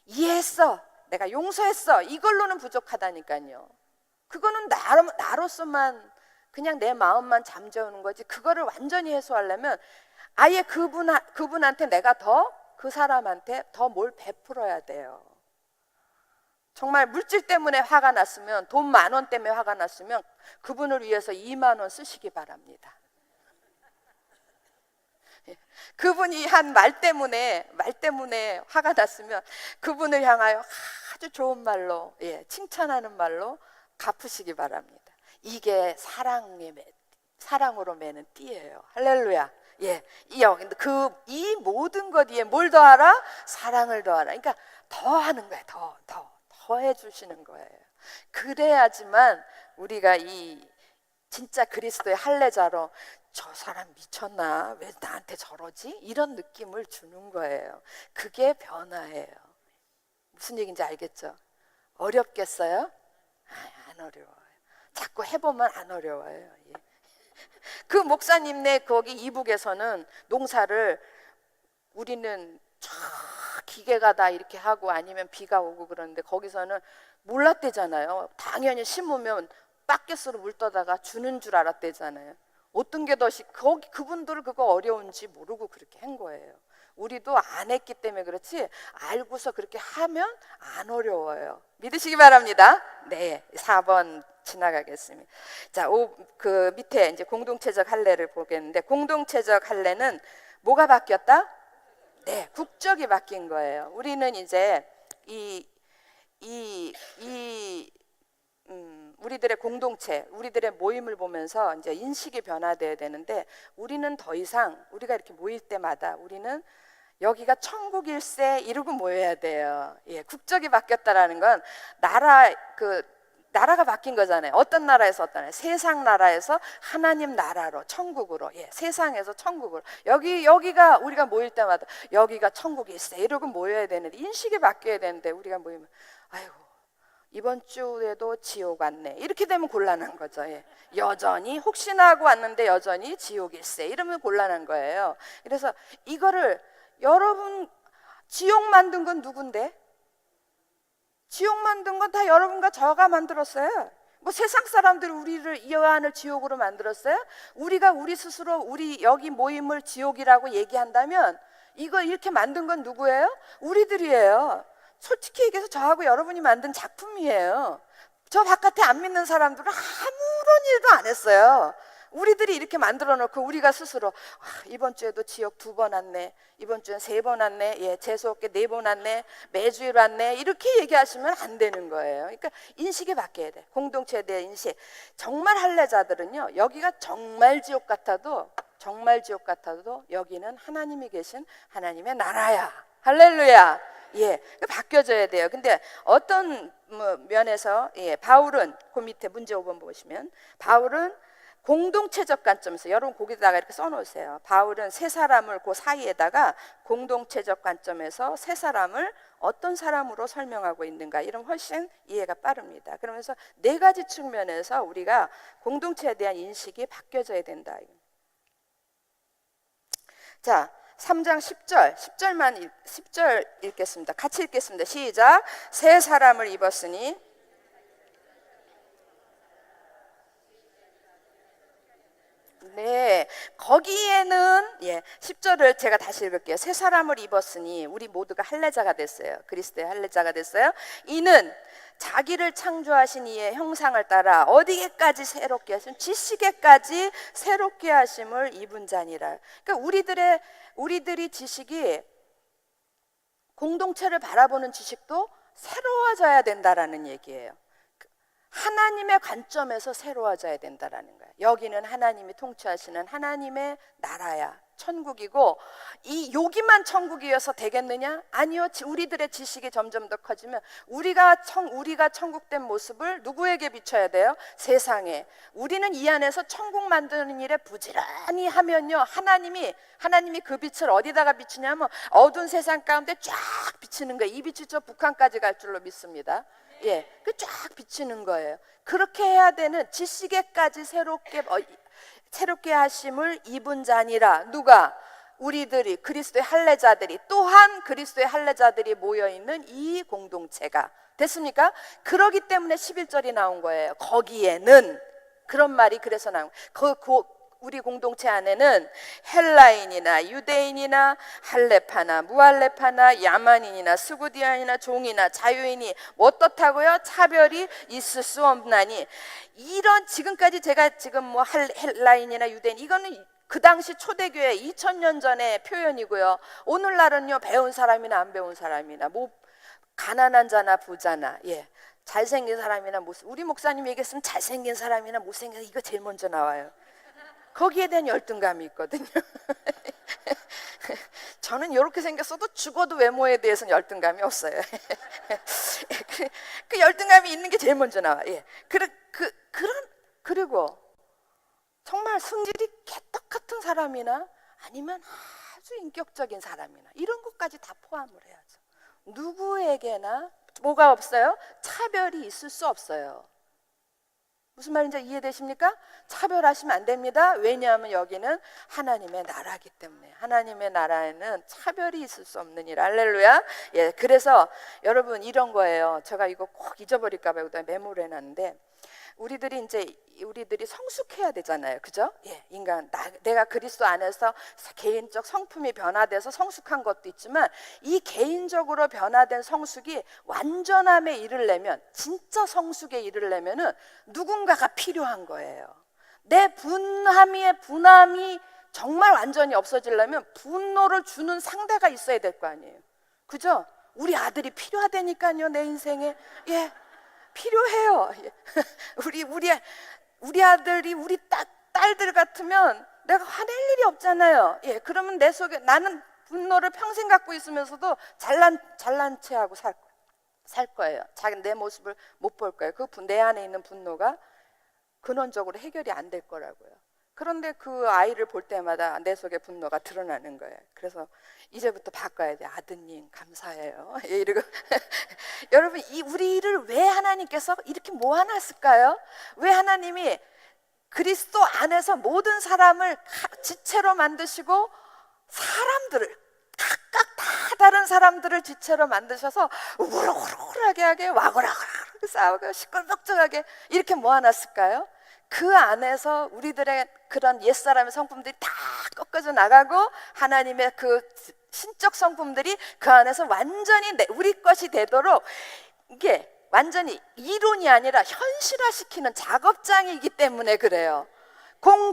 이해했어, 내가 용서했어, 이걸로는 부족하다니까요. 그거는 나로서만 그냥 내 마음만 잠재우는 거지, 그거를 완전히 해소하려면 아예 그분한테 내가 그 사람한테 더 뭘 베풀어야 돼요. 정말 물질 때문에 화가 났으면, 돈 10,000원 때문에 화가 났으면 그분을 위해서 20,000원 쓰시기 바랍니다. 그분이 한 말 때문에 화가 났으면 그분을 향하여 아주 좋은 말로, 예, 칭찬하는 말로 갚으시기 바랍니다. 이게 사랑으로 매는 띠예요. 할렐루야. 예, 이 모든 것 위에 뭘 더하라? 사랑을 더하라. 그러니까 더 하는 거예요. 더 해주시는 거예요. 그래야지만 우리가 이 진짜 그리스도의 할례자로 저 사람 미쳤나? 왜 나한테 저러지? 이런 느낌을 주는 거예요. 그게 변화예요. 무슨 얘기인지 알겠죠? 어렵겠어요? 안 어려워요. 자꾸 해보면 안 어려워요. 예. 그 목사님네 거기 이북에서는 농사를, 우리는 기계가 다 이렇게 하고 아니면 비가 오고 그러는데 거기서는 몰랐대잖아요. 당연히 심으면 바켓으로 물 떠다가 주는 줄 알았대잖아요. 어떤 게 더 그분들은 그거 어려운지 모르고 그렇게 한 거예요. 우리도 안 했기 때문에 그렇지, 알고서 그렇게 하면 안 어려워요. 믿으시기 바랍니다. 네, 4번 지나가겠습니다. 자, 그 밑에 이제 공동체적 할례를 보겠는데, 공동체적 할례는 뭐가 바뀌었다? 네, 국적이 바뀐 거예요. 우리는 이제 우리들의 공동체, 우리들의 모임을 보면서 이제 인식이 변화돼야 되는데, 우리는 더 이상 우리가 이렇게 모일 때마다 우리는 여기가 천국일세 이러고 모여야 돼요. 예, 국적이 바뀌었다라는 건 나라가 바뀐 거잖아요. 어떤 나라에서 어떤 나라? 세상 나라에서 하나님 나라로, 천국으로, 예, 세상에서 천국으로. 여기가 우리가 모일 때마다 여기가 천국일세 이러고 모여야 되는데, 인식이 바뀌어야 되는데 우리가 모이면 아이고 이번 주에도 지옥 왔네 이렇게 되면 곤란한 거죠. 예. 여전히 혹시나 하고 왔는데 여전히 지옥일세 이러면 곤란한 거예요. 그래서 이거를, 여러분, 지옥 만든 건 누군데? 지옥 만든 건 다 여러분과 저가 만들었어요. 뭐 세상 사람들이 우리를, 이 안을 지옥으로 만들었어요? 우리가 우리 스스로 우리 여기 모임을 지옥이라고 얘기한다면 이거 이렇게 만든 건 누구예요? 우리들이에요. 솔직히 얘기해서 저하고 여러분이 만든 작품이에요. 저 바깥에 안 믿는 사람들은 아무런 일도 안 했어요. 우리들이 이렇게 만들어 놓고 우리가 스스로 이번 주에도 지옥 2번 왔네, 이번 주엔 3번 왔네, 예, 재수없게 4번 왔네, 매주일 왔네 이렇게 얘기하시면 안 되는 거예요. 그러니까 인식이 바뀌어야 돼. 공동체에 대한 인식. 정말 할례자들은요, 여기가 정말 지옥 같아도 여기는 하나님이 계신 하나님의 나라야. 할렐루야. 예, 바뀌어져야 돼요. 근데 어떤 면에서 바울은 그 밑에 문제 5번 보시면 바울은 공동체적 관점에서 여러분 거기다가 이렇게 써놓으세요. 바울은 세 사람을 그 사이에다가 공동체적 관점에서 세 사람을 어떤 사람으로 설명하고 있는가 이런 훨씬 이해가 빠릅니다. 그러면서 네 가지 측면에서 우리가 공동체에 대한 인식이 바뀌어져야 된다. 자, 3장 10절 읽겠습니다. 같이 읽겠습니다. 시작. 새 사람을 입었으니 네, 거기에는 10절을 제가 다시 읽을게요. 새 사람을 입었으니 우리 모두가 할례자가 됐어요. 그리스도의 할례자가 됐어요. 이는 자기를 창조하신 이의 형상을 따라 어디에까지 새롭게 하심, 지식에까지 새롭게 하심을 입은 자니라. 그러니까 우리들이 지식이 공동체를 바라보는 지식도 새로워져야 된다라는 얘기예요. 하나님의 관점에서 새로워져야 된다라는 거예요. 여기는 하나님이 통치하시는 하나님의 나라야, 천국이고 여기만 천국이어서 되겠느냐? 아니요. 우리들의 지식이 점점 더 커지면 우리가 천국된 모습을 누구에게 비춰야 돼요? 세상에. 우리는 이 안에서 천국 만드는 일에 부지런히 하면요, 하나님이 그 빛을 어디다가 비추냐면 어두운 세상 가운데 쫙 비치는 거예요. 이 빛이 저 북한까지 갈 줄로 믿습니다. 그 쫙 비치는 거예요. 그렇게 해야 되는 지식에까지 새롭게 하심을 입은 자니라. 누가? 우리들이, 그리스도의 할례자들이, 또한 그리스도의 할례자들이 모여있는 이 공동체가 됐습니까? 그러기 때문에 11절이 나온 거예요. 거기에는, 그런 말이 그래서 나온 거예요. 우리 공동체 안에는 헬라인이나 유대인이나 할레파나 무할레파나 야만인이나 스구디안이나 종이나 자유인이 어떻다고요? 차별이 있을 수 없나니. 이런 지금까지 제가 지금 헬라인이나 유대인, 이거는 그 당시 초대교회 2000년 전의 표현이고요. 오늘날은요, 배운 사람이나 안 배운 사람이나 가난한 자나 부자나 잘생긴 사람이나 우리 목사님이 얘기했으면 잘생긴 사람이나 못생긴, 이거 제일 먼저 나와요. 거기에 대한 열등감이 있거든요. 저는 이렇게 생겼어도 죽어도 외모에 대해서는 열등감이 없어요. 그 열등감이 있는 게 제일 먼저 나와. 그리고 정말 성질이 개떡 같은 사람이나 아니면 아주 인격적인 사람이나 이런 것까지 다 포함을 해야죠. 누구에게나 뭐가 없어요? 차별이 있을 수 없어요. 무슨 말인지 이해되십니까? 차별하시면 안 됩니다. 왜냐하면 여기는 하나님의 나라이기 때문에. 하나님의 나라에는 차별이 있을 수 없는 일. 할렐루야. 그래서 여러분 이런 거예요. 제가 이거 꼭 잊어버릴까 봐 메모를 해놨는데, 우리들이 성숙해야 되잖아요. 그죠? 내가 그리스도 안에서 개인적 성품이 변화돼서 성숙한 것도 있지만, 이 개인적으로 변화된 성숙이 완전함에 이르려면, 진짜 성숙에 이르려면은 누군가가 필요한 거예요. 내 분함이 정말 완전히 없어지려면 분노를 주는 상대가 있어야 될 거 아니에요. 그죠? 우리 아들이 필요하다니까요, 내 인생에. 필요해요. 우리 아들이 우리 딸들 같으면 내가 화낼 일이 없잖아요. 그러면 내 속에 나는 분노를 평생 갖고 있으면서도 잘난 체하고 살 거예요. 내 모습을 못 볼 거예요. 내 안에 있는 분노가 근원적으로 해결이 안 될 거라고요. 그런데 그 아이를 볼 때마다 내 속에 분노가 드러나는 거예요. 그래서 이제부터 바꿔야 돼. 아드님 감사해요. 이러고 여러분, 우리를 왜 하나님께서 이렇게 모아놨을까요? 왜 하나님이 그리스도 안에서 모든 사람을 지체로 만드시고 사람들을 각각 다 다른 사람들을 지체로 만드셔서 우르르르하게 하게 와그라그라 싸우고 시끌벅적하게 이렇게 모아놨을까요? 그 안에서 우리들의 그런 옛사람의 성품들이 다 꺾어져 나가고 하나님의 그 신적 성품들이 그 안에서 완전히 우리 것이 되도록, 이게 완전히 이론이 아니라 현실화시키는 작업장이기 때문에 그래요.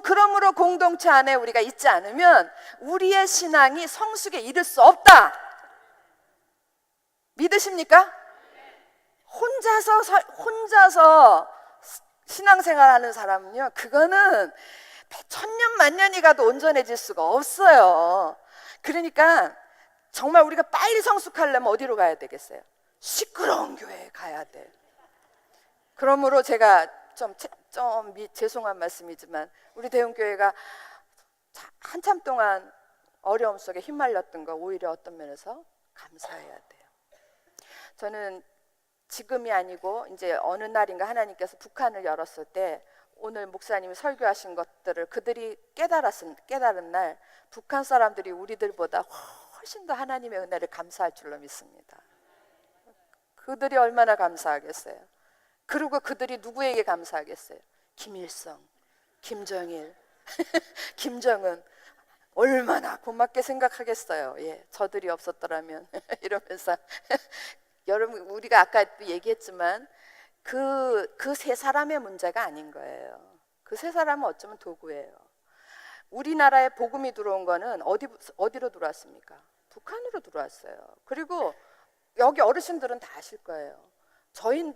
그러므로 공동체 안에 우리가 있지 않으면 우리의 신앙이 성숙에 이를 수 없다. 믿으십니까? 혼자서 신앙생활하는 사람은요, 그거는 천년 만년이 가도 온전해질 수가 없어요. 그러니까 정말 우리가 빨리 성숙하려면 어디로 가야 되겠어요? 시끄러운 교회에 가야 돼. 그러므로 제가 좀 죄송한 말씀이지만 우리 대흥교회가 한참 동안 어려움 속에 휘말렸던 거 오히려 어떤 면에서 감사해야 돼요. 저는 지금이 아니고 이제 어느 날인가 하나님께서 북한을 열었을 때 오늘 목사님이 설교하신 것들을 그들이 깨달은 날 북한 사람들이 우리들보다 훨씬 더 하나님의 은혜를 감사할 줄로 믿습니다. 그들이 얼마나 감사하겠어요. 그리고 그들이 누구에게 감사하겠어요? 김일성, 김정일, 김정은 얼마나 고맙게 생각하겠어요. 예, 저들이 없었더라면 이러면서 여러분 우리가 아까도 얘기했지만 그 세 사람의 문제가 아닌 거예요. 그 세 사람은 어쩌면 도구예요. 우리나라에 복음이 들어온 거는 어디로 들어왔습니까? 북한으로 들어왔어요. 그리고 여기 어르신들은 다 아실 거예요.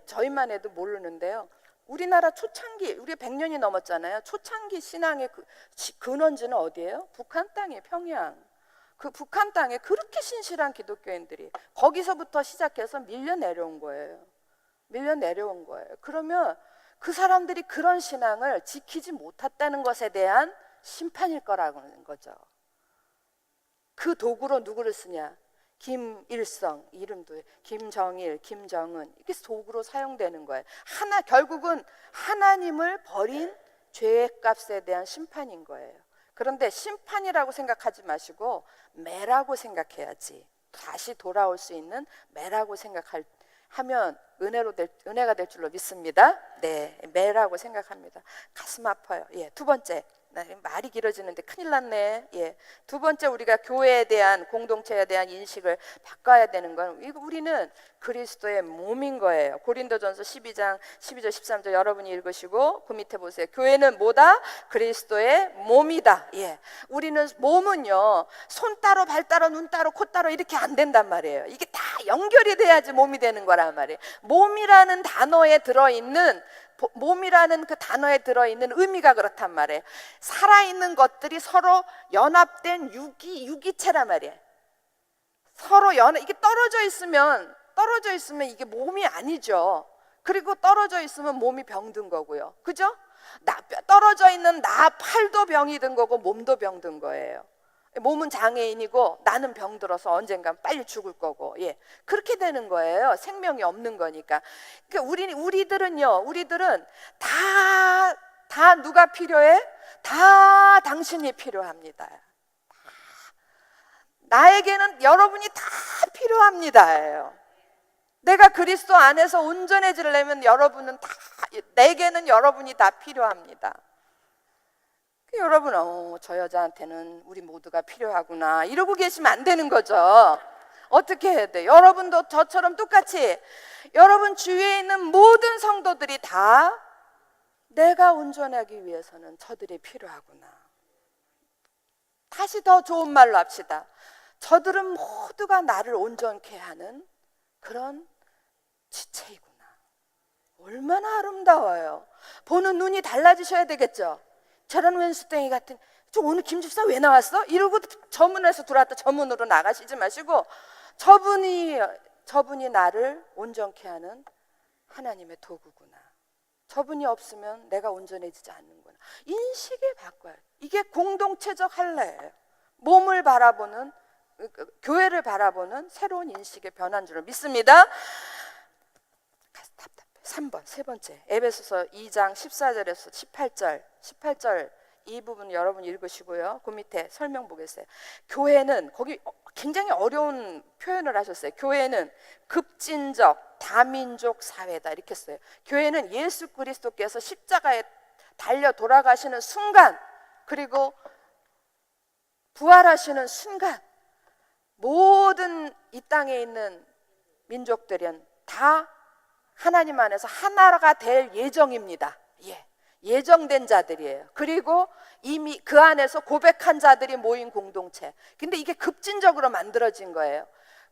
저희만 해도 모르는데요. 우리나라 초창기, 우리가 100년이 넘었잖아요. 초창기 신앙의 근원지는 어디예요? 북한 땅이에요. 평양. 그 북한 땅에 그렇게 신실한 기독교인들이 거기서부터 시작해서 밀려 내려온 거예요. 그러면 그 사람들이 그런 신앙을 지키지 못했다는 것에 대한 심판일 거라는 거죠. 그 도구로 누구를 쓰냐? 김일성, 이름도 김정일, 김정은, 이게 도구로 사용되는 거예요. 결국은 하나님을 버린 죄의 값에 대한 심판인 거예요. 그런데 심판이라고 생각하지 마시고 매라고 생각해야지. 다시 돌아올 수 있는 매라고 하면 은혜가 될 줄로 믿습니다. 네, 매라고 생각합니다. 가슴 아파요. 예, 두 번째. 말이 길어지는데 큰일 났네. 예. 두 번째, 우리가 교회에 대한, 공동체에 대한 인식을 바꿔야 되는 건 우리는 그리스도의 몸인 거예요. 고린도전서 12장 12절 13절 여러분이 읽으시고 그 밑에 보세요. 교회는 뭐다? 그리스도의 몸이다. 예. 우리는 몸은요, 손 따로 발 따로 눈 따로 코 따로 이렇게 안 된단 말이에요. 이게 다 연결이 돼야지 몸이 되는 거란 말이에요. 몸이라는 단어에 들어있는 의미가 그렇단 말이에요. 살아있는 것들이 서로 연합된 유기체란 말이에요. 서로 이게 떨어져 있으면 이게 몸이 아니죠. 그리고 떨어져 있으면 몸이 병든 거고요. 그죠? 떨어져 있는 나 팔도 병이 든 거고 몸도 병든 거예요. 몸은 장애인이고 나는 병들어서 언젠간 빨리 죽을 거고, 예, 그렇게 되는 거예요. 생명이 없는 거니까. 그러니까 우리들은 다 누가 필요해? 다 당신이 필요합니다. 나에게는 여러분이 다 필요합니다. 내가 그리스도 안에서 온전해지려면 내게는 여러분이 다 필요합니다. 여러분, 저 여자한테는 우리 모두가 필요하구나 이러고 계시면 안 되는 거죠. 어떻게 해야 돼? 여러분도 저처럼 똑같이 여러분 주위에 있는 모든 성도들이 다 내가 온전하기 위해서는 저들이 필요하구나. 다시 더 좋은 말로 합시다. 저들은 모두가 나를 온전케 하는 그런 지체이구나. 얼마나 아름다워요. 보는 눈이 달라지셔야 되겠죠. 저런 왼수땡이 같은, 저 오늘 김 집사 왜 나왔어? 이러고 저 문에서 들어왔다 저 문으로 나가시지 마시고 저분이 나를 온전케 하는 하나님의 도구구나. 저분이 없으면 내가 온전해지지 않는구나. 인식을 바꿔요. 이게 공동체적 할례예요. 몸을 바라보는, 교회를 바라보는 새로운 인식의 변화인 줄 믿습니다. 답답해. 3번, 세 번째, 에베소서 2장 14절에서 18절 이 부분 여러분 읽으시고요. 그 밑에 설명 보겠어요. 교회는, 거기 굉장히 어려운 표현을 하셨어요. 교회는 급진적 다민족 사회다 이렇게 써요. 교회는 예수 그리스도께서 십자가에 달려 돌아가시는 순간, 그리고 부활하시는 순간 모든 이 땅에 있는 민족들은 다 하나님 안에서 하나가 될 예정입니다. 예, 예정된 자들이에요. 그리고 이미 그 안에서 고백한 자들이 모인 공동체. 근데 이게 급진적으로 만들어진 거예요.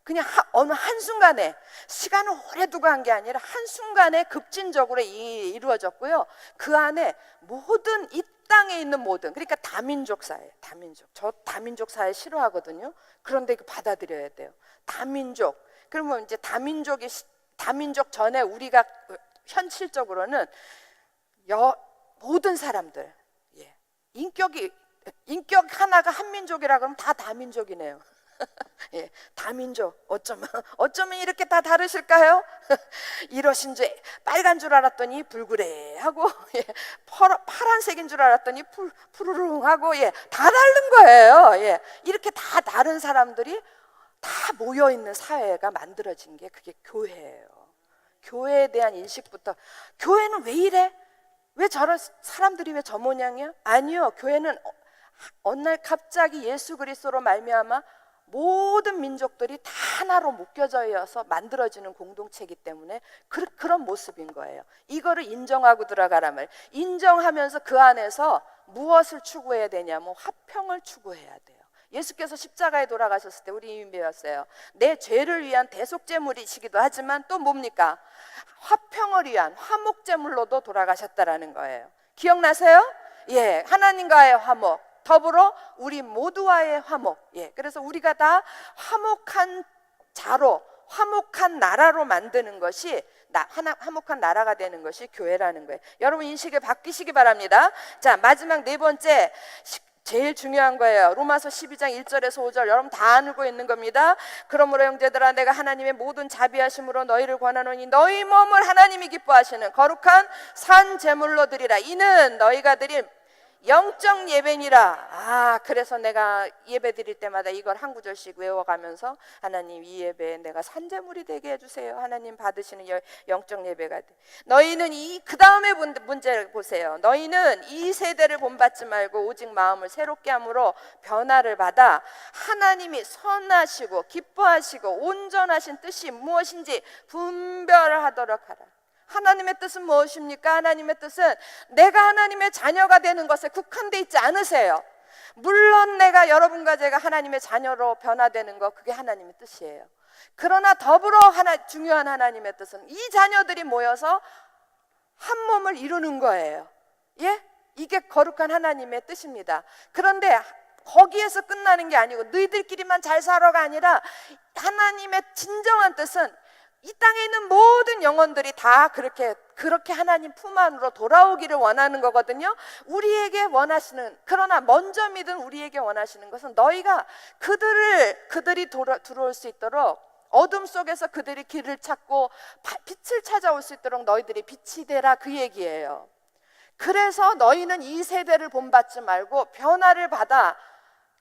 그냥 어느 한순간에, 시간을 오래 두고 한 게 아니라 한순간에 급진적으로 이루어졌고요. 그 안에 모든 땅에 있는 모든, 그러니까 다민족 사회, 다민족. 저 다민족 사회 싫어하거든요. 그런데 이거 받아들여야 돼요. 다민족. 그러면 이제 다민족 전에 우리가 현실적으로는 모든 사람들, 예. 인격 하나가 한민족이라 그러면 다 다민족이네요. 예, 다민족. 어쩌면 이렇게 다 다르실까요? 이러신 줄 빨간 줄 알았더니 불그레하고, 예, 파란색인 줄 알았더니 푸르릉하고, 예, 다 다른 거예요. 예, 이렇게 다 다른 사람들이 다 모여 있는 사회가 만들어진 게 그게 교회예요. 교회에 대한 인식부터. 교회는 왜 이래? 왜 저런 사람들이 왜 저 모양이야? 아니요, 교회는 어느 날 갑자기 예수 그리스도로 말미암아 모든 민족들이 다 하나로 묶여져서 만들어지는 공동체이기 때문에 그런 모습인 거예요. 이거를 인정하고 들어가라 말. 인정하면서 그 안에서 무엇을 추구해야 되냐면 화평을 추구해야 돼요. 예수께서 십자가에 돌아가셨을 때 우리 이미 배웠어요. 내 죄를 위한 대속제물이시기도 하지만 또 뭡니까? 화평을 위한 화목제물로도 돌아가셨다라는 거예요. 기억나세요? 예, 하나님과의 화목, 더불어 우리 모두와의 화목. 예, 그래서 우리가 다 화목한 자로, 화목한 나라로 만드는 것이 화목한 나라가 되는 것이 교회라는 거예요. 여러분 인식을 바뀌시기 바랍니다. 자, 마지막 네 번째, 제일 중요한 거예요. 로마서 12장 1절에서 5절 여러분 다 알고 있는 겁니다. 그러므로 형제들아, 내가 하나님의 모든 자비하심으로 너희를 권하노니 너희 몸을 하나님이 기뻐하시는 거룩한 산 제물로 드리라. 이는 너희가 드릴 영적 예배니라. 그래서 내가 예배 드릴 때마다 이걸 한 구절씩 외워가면서 하나님, 이 예배에 내가 산제물이 되게 해주세요. 하나님 받으시는 영적 예배가 돼. 너희는 그 다음에 문제를 보세요. 너희는 이 세대를 본받지 말고 오직 마음을 새롭게 함으로 변화를 받아 하나님이 선하시고 기뻐하시고 온전하신 뜻이 무엇인지 분별하도록 하라. 하나님의 뜻은 무엇입니까? 하나님의 뜻은 내가 하나님의 자녀가 되는 것에 국한되어 있지 않으세요. 물론 내가 여러분과 제가 하나님의 자녀로 변화되는 것, 그게 하나님의 뜻이에요. 그러나 더불어 중요한 하나님의 뜻은 이 자녀들이 모여서 한 몸을 이루는 거예요. 예? 이게 거룩한 하나님의 뜻입니다. 그런데 거기에서 끝나는 게 아니고 너희들끼리만 잘 살아가 아니라 하나님의 진정한 뜻은 이 땅에 있는 모든 영혼들이 다 그렇게 하나님 품 안으로 돌아오기를 원하는 거거든요. 우리에게 원하시는, 그러나 먼저 믿은 우리에게 원하시는 것은 너희가 그들이 들어올 수 있도록, 어둠 속에서 그들이 길을 찾고 빛을 찾아올 수 있도록 너희들이 빛이 되라, 그 얘기예요. 그래서 너희는 이 세대를 본받지 말고 변화를 받아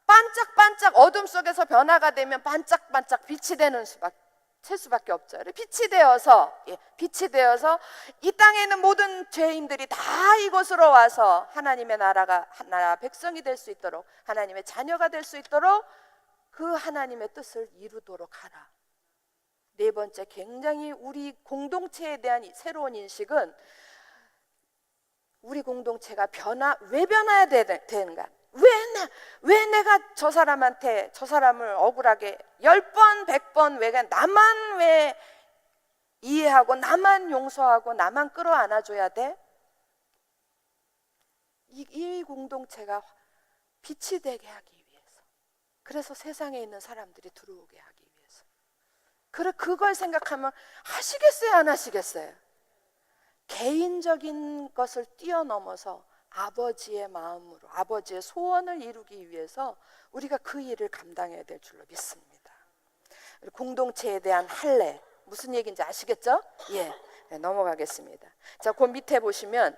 반짝반짝, 어둠 속에서 변화가 되면 반짝반짝 빛이 되는 수밖에 없죠. 빛이 되어서 이 땅에 있는 모든 죄인들이 다 이곳으로 와서 하나님의 나라 백성이 될 수 있도록, 하나님의 자녀가 될 수 있도록 그 하나님의 뜻을 이루도록 하라. 네 번째, 굉장히 우리 공동체에 대한 새로운 인식은 우리 공동체가 왜 변화해야 되는가? 왜 내가 저 사람을 억울하게 10번, 100번 나만 왜 이해하고 나만 용서하고 나만 끌어안아줘야 돼? 이 공동체가 빛이 되게 하기 위해서, 그래서 세상에 있는 사람들이 들어오게 하기 위해서. 그걸 생각하면 하시겠어요, 안 하시겠어요? 개인적인 것을 뛰어넘어서 아버지의 마음으로, 아버지의 소원을 이루기 위해서 우리가 그 일을 감당해야 될 줄로 믿습니다. 공동체에 대한 할례, 무슨 얘기인지 아시겠죠? 예, 네, 넘어가겠습니다. 자, 그 밑에 보시면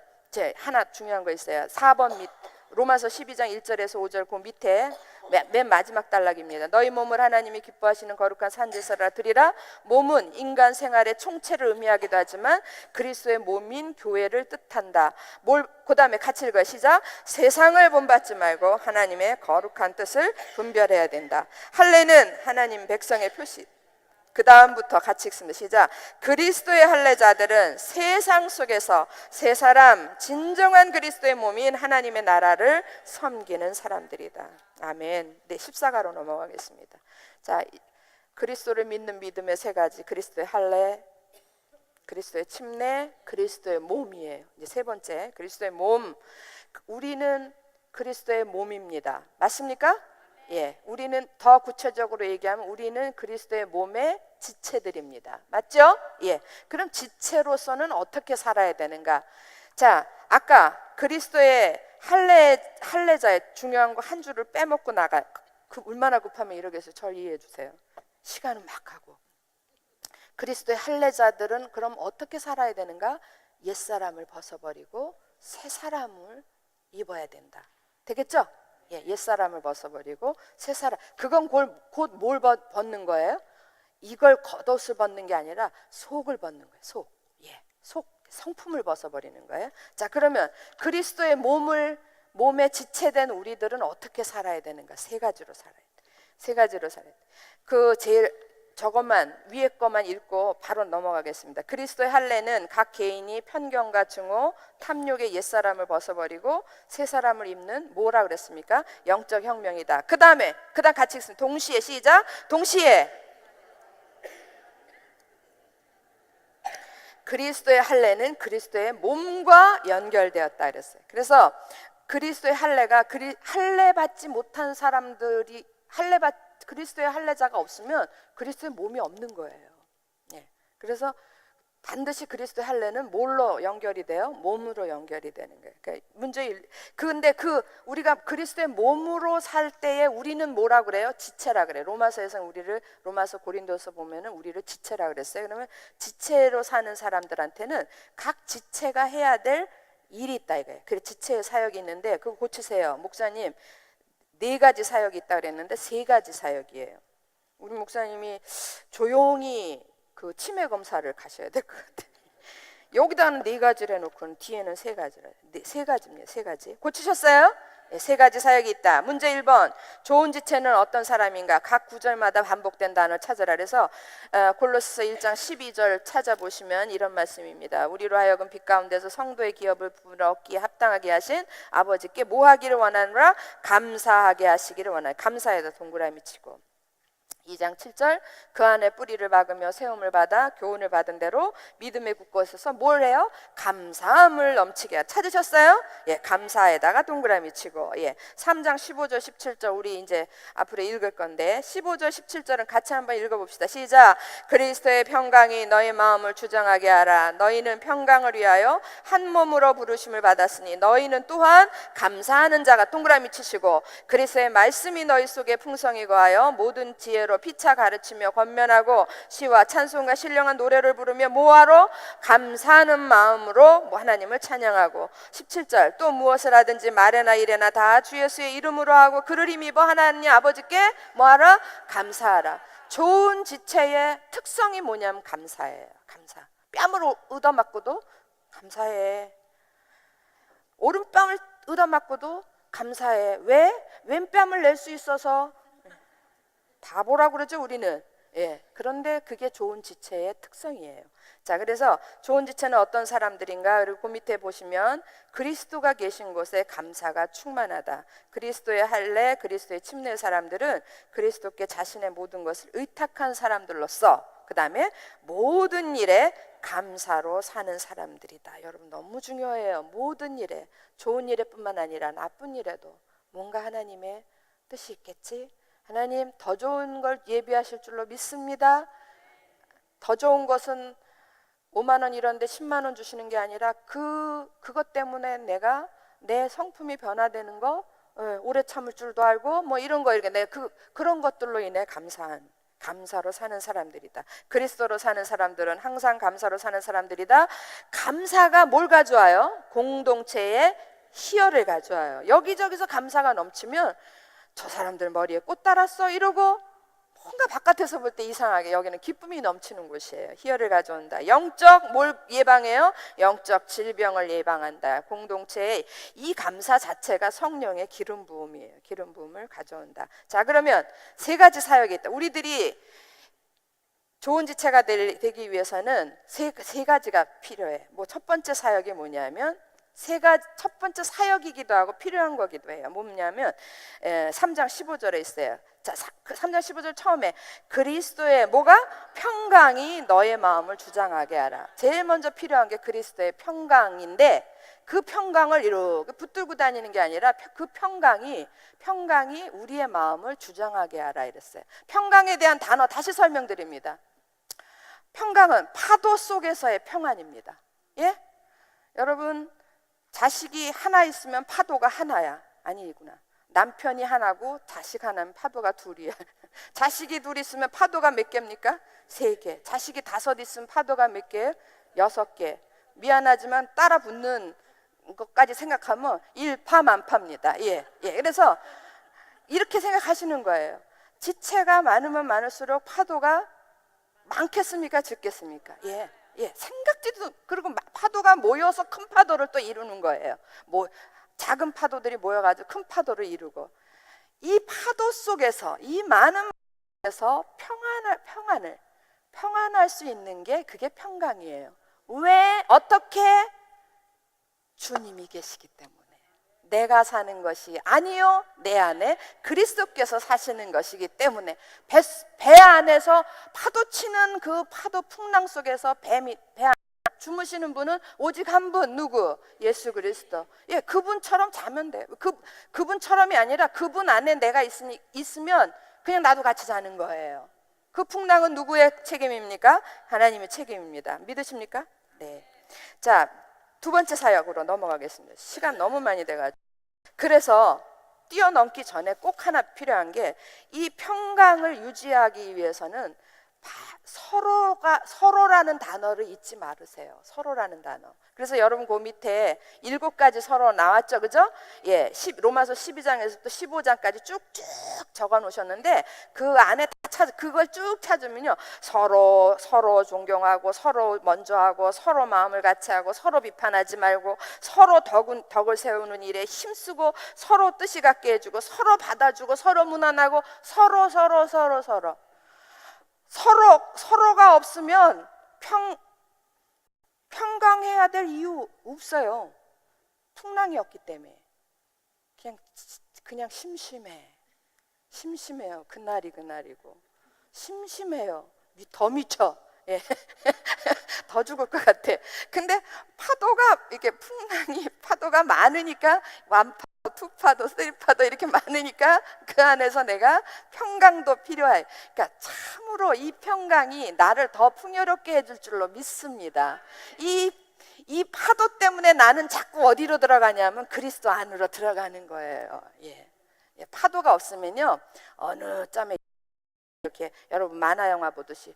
하나 중요한 거 있어요. 4번 로마서 12장 1절에서 5절 그 밑에 맨 마지막 단락입니다. 너희 몸을 하나님이 기뻐하시는 거룩한 산제사라 드리라. 몸은 인간 생활의 총체를 의미하기도 하지만 그리스도의 몸인 교회를 뜻한다. 그 다음에 같이 읽어요. 시작. 세상을 본받지 말고 하나님의 거룩한 뜻을 분별해야 된다. 할례는 하나님 백성의 표시. 그 다음부터 같이 읽습니다. 시작. 그리스도의 할례자들은 세상 속에서 세 사람, 진정한 그리스도의 몸인 하나님의 나라를 섬기는 사람들이다. 아멘. 네, 14가로 넘어가겠습니다. 자, 그리스도를 믿는 믿음의 세 가지, 그리스도의 할례, 그리스도의 침례, 그리스도의 몸이에요. 이제 세 번째, 그리스도의 몸. 우리는 그리스도의 몸입니다. 맞습니까? 예, 우리는 더 구체적으로 얘기하면 우리는 그리스도의 몸의 지체들입니다. 맞죠? 예. 그럼 지체로서는 어떻게 살아야 되는가? 자, 아까 그리스도의 할례자의 중요한 거 한 줄을 빼먹고 나가. 그 얼마나 급하면 이러겠어요. 절 이해해 주세요. 시간은 막 가고. 그리스도의 할례자들은 그럼 어떻게 살아야 되는가? 옛사람을 벗어버리고 새 사람을 입어야 된다. 되겠죠? 예, 옛사람을 벗어버리고 새 사람. 그건 곧 뭘 벗는 거예요? 이걸 겉옷을 벗는 게 아니라 속을 벗는 거예요. 속. 예, 속 성품을 벗어버리는 거예요. 자, 그러면 그리스도의 몸에 지체된 우리들은 어떻게 살아야 되는가? 세 가지로 살아야 돼. 세 가지로 살아야 돼. 그 제일 저것만 위에 것만 읽고 바로 넘어가겠습니다. 그리스도의 할례는 각 개인이 편견과 증오, 탐욕의 옛사람을 벗어버리고 새 사람을 입는 뭐라 그랬습니까? 영적 혁명이다. 그다음 같이 읽습니다. 동시에 시작. 동시에 그리스도의 할례는 그리스도의 몸과 연결되었다 그랬어요. 그래서 그리스도의 할례가 할례 받지 못한 사람들이 그리스도의 할례자가 없으면 그리스도의 몸이 없는 거예요. 예. 그래서 반드시 그리스도의 할례는 뭘로 연결이 돼요? 몸으로 연결이 되는 거예요. 그러니까 근데 우리가 그리스도의 몸으로 살 때에 우리는 뭐라 그래요? 지체라 그래요. 로마서 고린도서 보면은 우리를 지체라 그랬어요. 그러면 지체로 사는 사람들한테는 각 지체가 해야 될 일이 있다 이거예요. 그래 지체의 사역이 있는데 그거 고치세요. 목사님 4가지 사역이 있다 그랬는데 3가지 사역이에요. 우리 목사님이 조용히 그 치매 검사를 가셔야 될 것 같아요. 여기다는 4가지를 해놓고는 뒤에는 3가지를. 3가지입니다. 3가지. 고치셨어요? 네, 3가지 사역이 있다. 문제 1번. 좋은 지체는 어떤 사람인가? 각 구절마다 반복된 단어 찾으라. 그래서 골로새서 1장 12절 찾아보시면 이런 말씀입니다. 우리로 하여금 빛 가운데서 성도의 기업을 부풀어 얻기에 합당하게 하신 아버지께 뭐 하기를 원하노라? 감사하게 하시기를 원하노라. 감사에다 동그라미 치고. 2장 7절 그 안에 뿌리를 박으며 세움을 받아 교훈을 받은 대로 믿음에 굳고 있어서 뭘 해요? 감사함을 넘치게 해요. 찾으셨어요? 예, 감사에다가 동그라미 치고. 예, 3장 15절 17절 우리 이제 앞으로 읽을 건데 15절 17절은 같이 한번 읽어봅시다. 시작. 그리스도의 평강이 너희 마음을 주장하게 하라. 너희는 평강을 위하여 한 몸으로 부르심을 받았으니 너희는 또한 감사하는 자가 동그라미 치시고 그리스도의 말씀이 너희 속에 풍성히 거하여 모든 지혜로 피차 가르치며 권면하고 시와 찬송과 신령한 노래를 부르며 뭐하러? 감사하는 마음으로 하나님을 찬양하고. 17절 또 무엇을 하든지 말에나 일에나 다 주 예수의 이름으로 하고 그를 힘입어 하나님 아버지께 뭐하라? 감사하라. 좋은 지체의 특성이 뭐냐면 감사예요. 감사. 뺨으로 얻어맞고도 감사해. 오른뺨을 얻어맞고도 감사해. 왜? 왼뺨을 낼 수 있어서 바보라고 그러죠 우리는. 예, 그런데 그게 좋은 지체의 특성이에요. 자, 그래서 좋은 지체는 어떤 사람들인가? 그리고 그 밑에 보시면 그리스도가 계신 곳에 감사가 충만하다. 그리스도의 할례, 그리스도의 침례 사람들은 그리스도께 자신의 모든 것을 의탁한 사람들로서 그 다음에 모든 일에 감사로 사는 사람들이다. 여러분 너무 중요해요. 모든 일에, 좋은 일에뿐만 아니라 나쁜 일에도 뭔가 하나님의 뜻이 있겠지. 하나님 더 좋은 걸 예비하실 줄로 믿습니다. 더 좋은 것은 5만 원 이런데 10만 원 주시는 게 아니라 그것 때문에 내가 내 성품이 변화되는 거 오래 참을 줄도 알고 뭐 이런 거 이렇게 그런 것들로 인해 감사로 사는 사람들이다. 그리스도로 사는 사람들은 항상 감사로 사는 사람들이다. 감사가 뭘 가져와요? 공동체의 희열을 가져와요. 여기저기서 감사가 넘치면 저 사람들 머리에 꽃 달았어 이러고 뭔가 바깥에서 볼 때 이상하게 여기는 기쁨이 넘치는 곳이에요. 희열을 가져온다. 영적 뭘 예방해요? 영적 질병을 예방한다. 공동체의 이 감사 자체가 성령의 기름 부음이에요. 기름 부음을 가져온다. 자, 그러면 3가지 사역이 있다. 우리들이 좋은 지체가 되기 위해서는 세 가지가 필요해. 뭐 첫 번째 사역이 뭐냐면 첫 번째 사역이기도 하고 필요한 거기도 해요. 뭐냐면 3장 15절에 있어요. 자, 3장 15절 처음에 그리스도의 뭐가? 평강이 너의 마음을 주장하게 하라. 제일 먼저 필요한 게 그리스도의 평강인데 그 평강을 이렇게 붙들고 다니는 게 아니라 그 평강이 우리의 마음을 주장하게 하라 이랬어요. 평강에 대한 단어 다시 설명드립니다. 평강은 파도 속에서의 평안입니다. 예? 여러분, 자식이 하나 있으면 파도가 하나야? 아니구나. 남편이 하나고 자식 하나면 파도가 둘이야. 자식이 둘 있으면 파도가 몇 개입니까? 3개. 자식이 5 있으면 파도가 몇 개예요? 6개. 미안하지만 따라 붙는 것까지 생각하면 일파만파입니다. 예. 그래서 이렇게 생각하시는 거예요. 지체가 많으면 많을수록 파도가 많겠습니까? 적겠습니까? 예. 생각지도, 그리고 파도가 모여서 큰 파도를 또 이루는 거예요. 작은 파도들이 모여가지고 큰 파도를 이루고, 이 파도 속에서, 이 많은 에서 평안할 수 있는 게 그게 평강이에요. 왜? 어떻게? 주님이 계시기 때문에. 내가 사는 것이 아니요, 내 안에 그리스도께서 사시는 것이기 때문에. 배 안에서 파도 치는 그 파도 풍랑 속에서 배 안에 주무시는 분은 오직 한 분, 누구? 예수 그리스도. 예, 그분처럼 자면 돼요. 그분처럼이 아니라 그분 안에 내가 있으면 그냥 나도 같이 자는 거예요. 그 풍랑은 누구의 책임입니까? 하나님의 책임입니다. 믿으십니까? 네. 자, 2번째 사역으로 넘어가겠습니다. 시간 너무 많이 돼가지고. 그래서 뛰어넘기 전에 꼭 하나 필요한 게, 이 평강을 유지하기 위해서는 서로라는 단어를 잊지 말으세요. 서로라는 단어. 그래서 여러분 그 밑에 7가지 서로 나왔죠, 그죠? 예, 로마서 12장에서부터 15장까지 쭉쭉 적어 놓으셨는데, 그 안에 그걸 쭉 찾으면요, 서로 존경하고, 서로 먼저 하고, 서로 마음을 같이 하고, 서로 비판하지 말고, 서로 덕을 세우는 일에 힘쓰고, 서로 뜻이 같게 해주고, 서로 받아주고, 서로 무난하고, 서로가 없으면 평강해야 될 이유 없어요. 풍랑이었기 때문에. 그냥 심심해요. 그날이고 심심해요. 더 미쳐. 예. 더 죽을 것 같아. 근데 파도가 많으니까, 1파도, 2파도, 3파도 이렇게 많으니까 그 안에서 내가 평강도 필요해. 그러니까 참으로 이 평강이 나를 더 풍요롭게 해줄 줄로 믿습니다. 이 파도 때문에 나는 자꾸 어디로 들어가냐면 그리스도 안으로 들어가는 거예요. 예. 파도가 없으면요, 어느 점에 이렇게 여러분 만화 영화 보듯이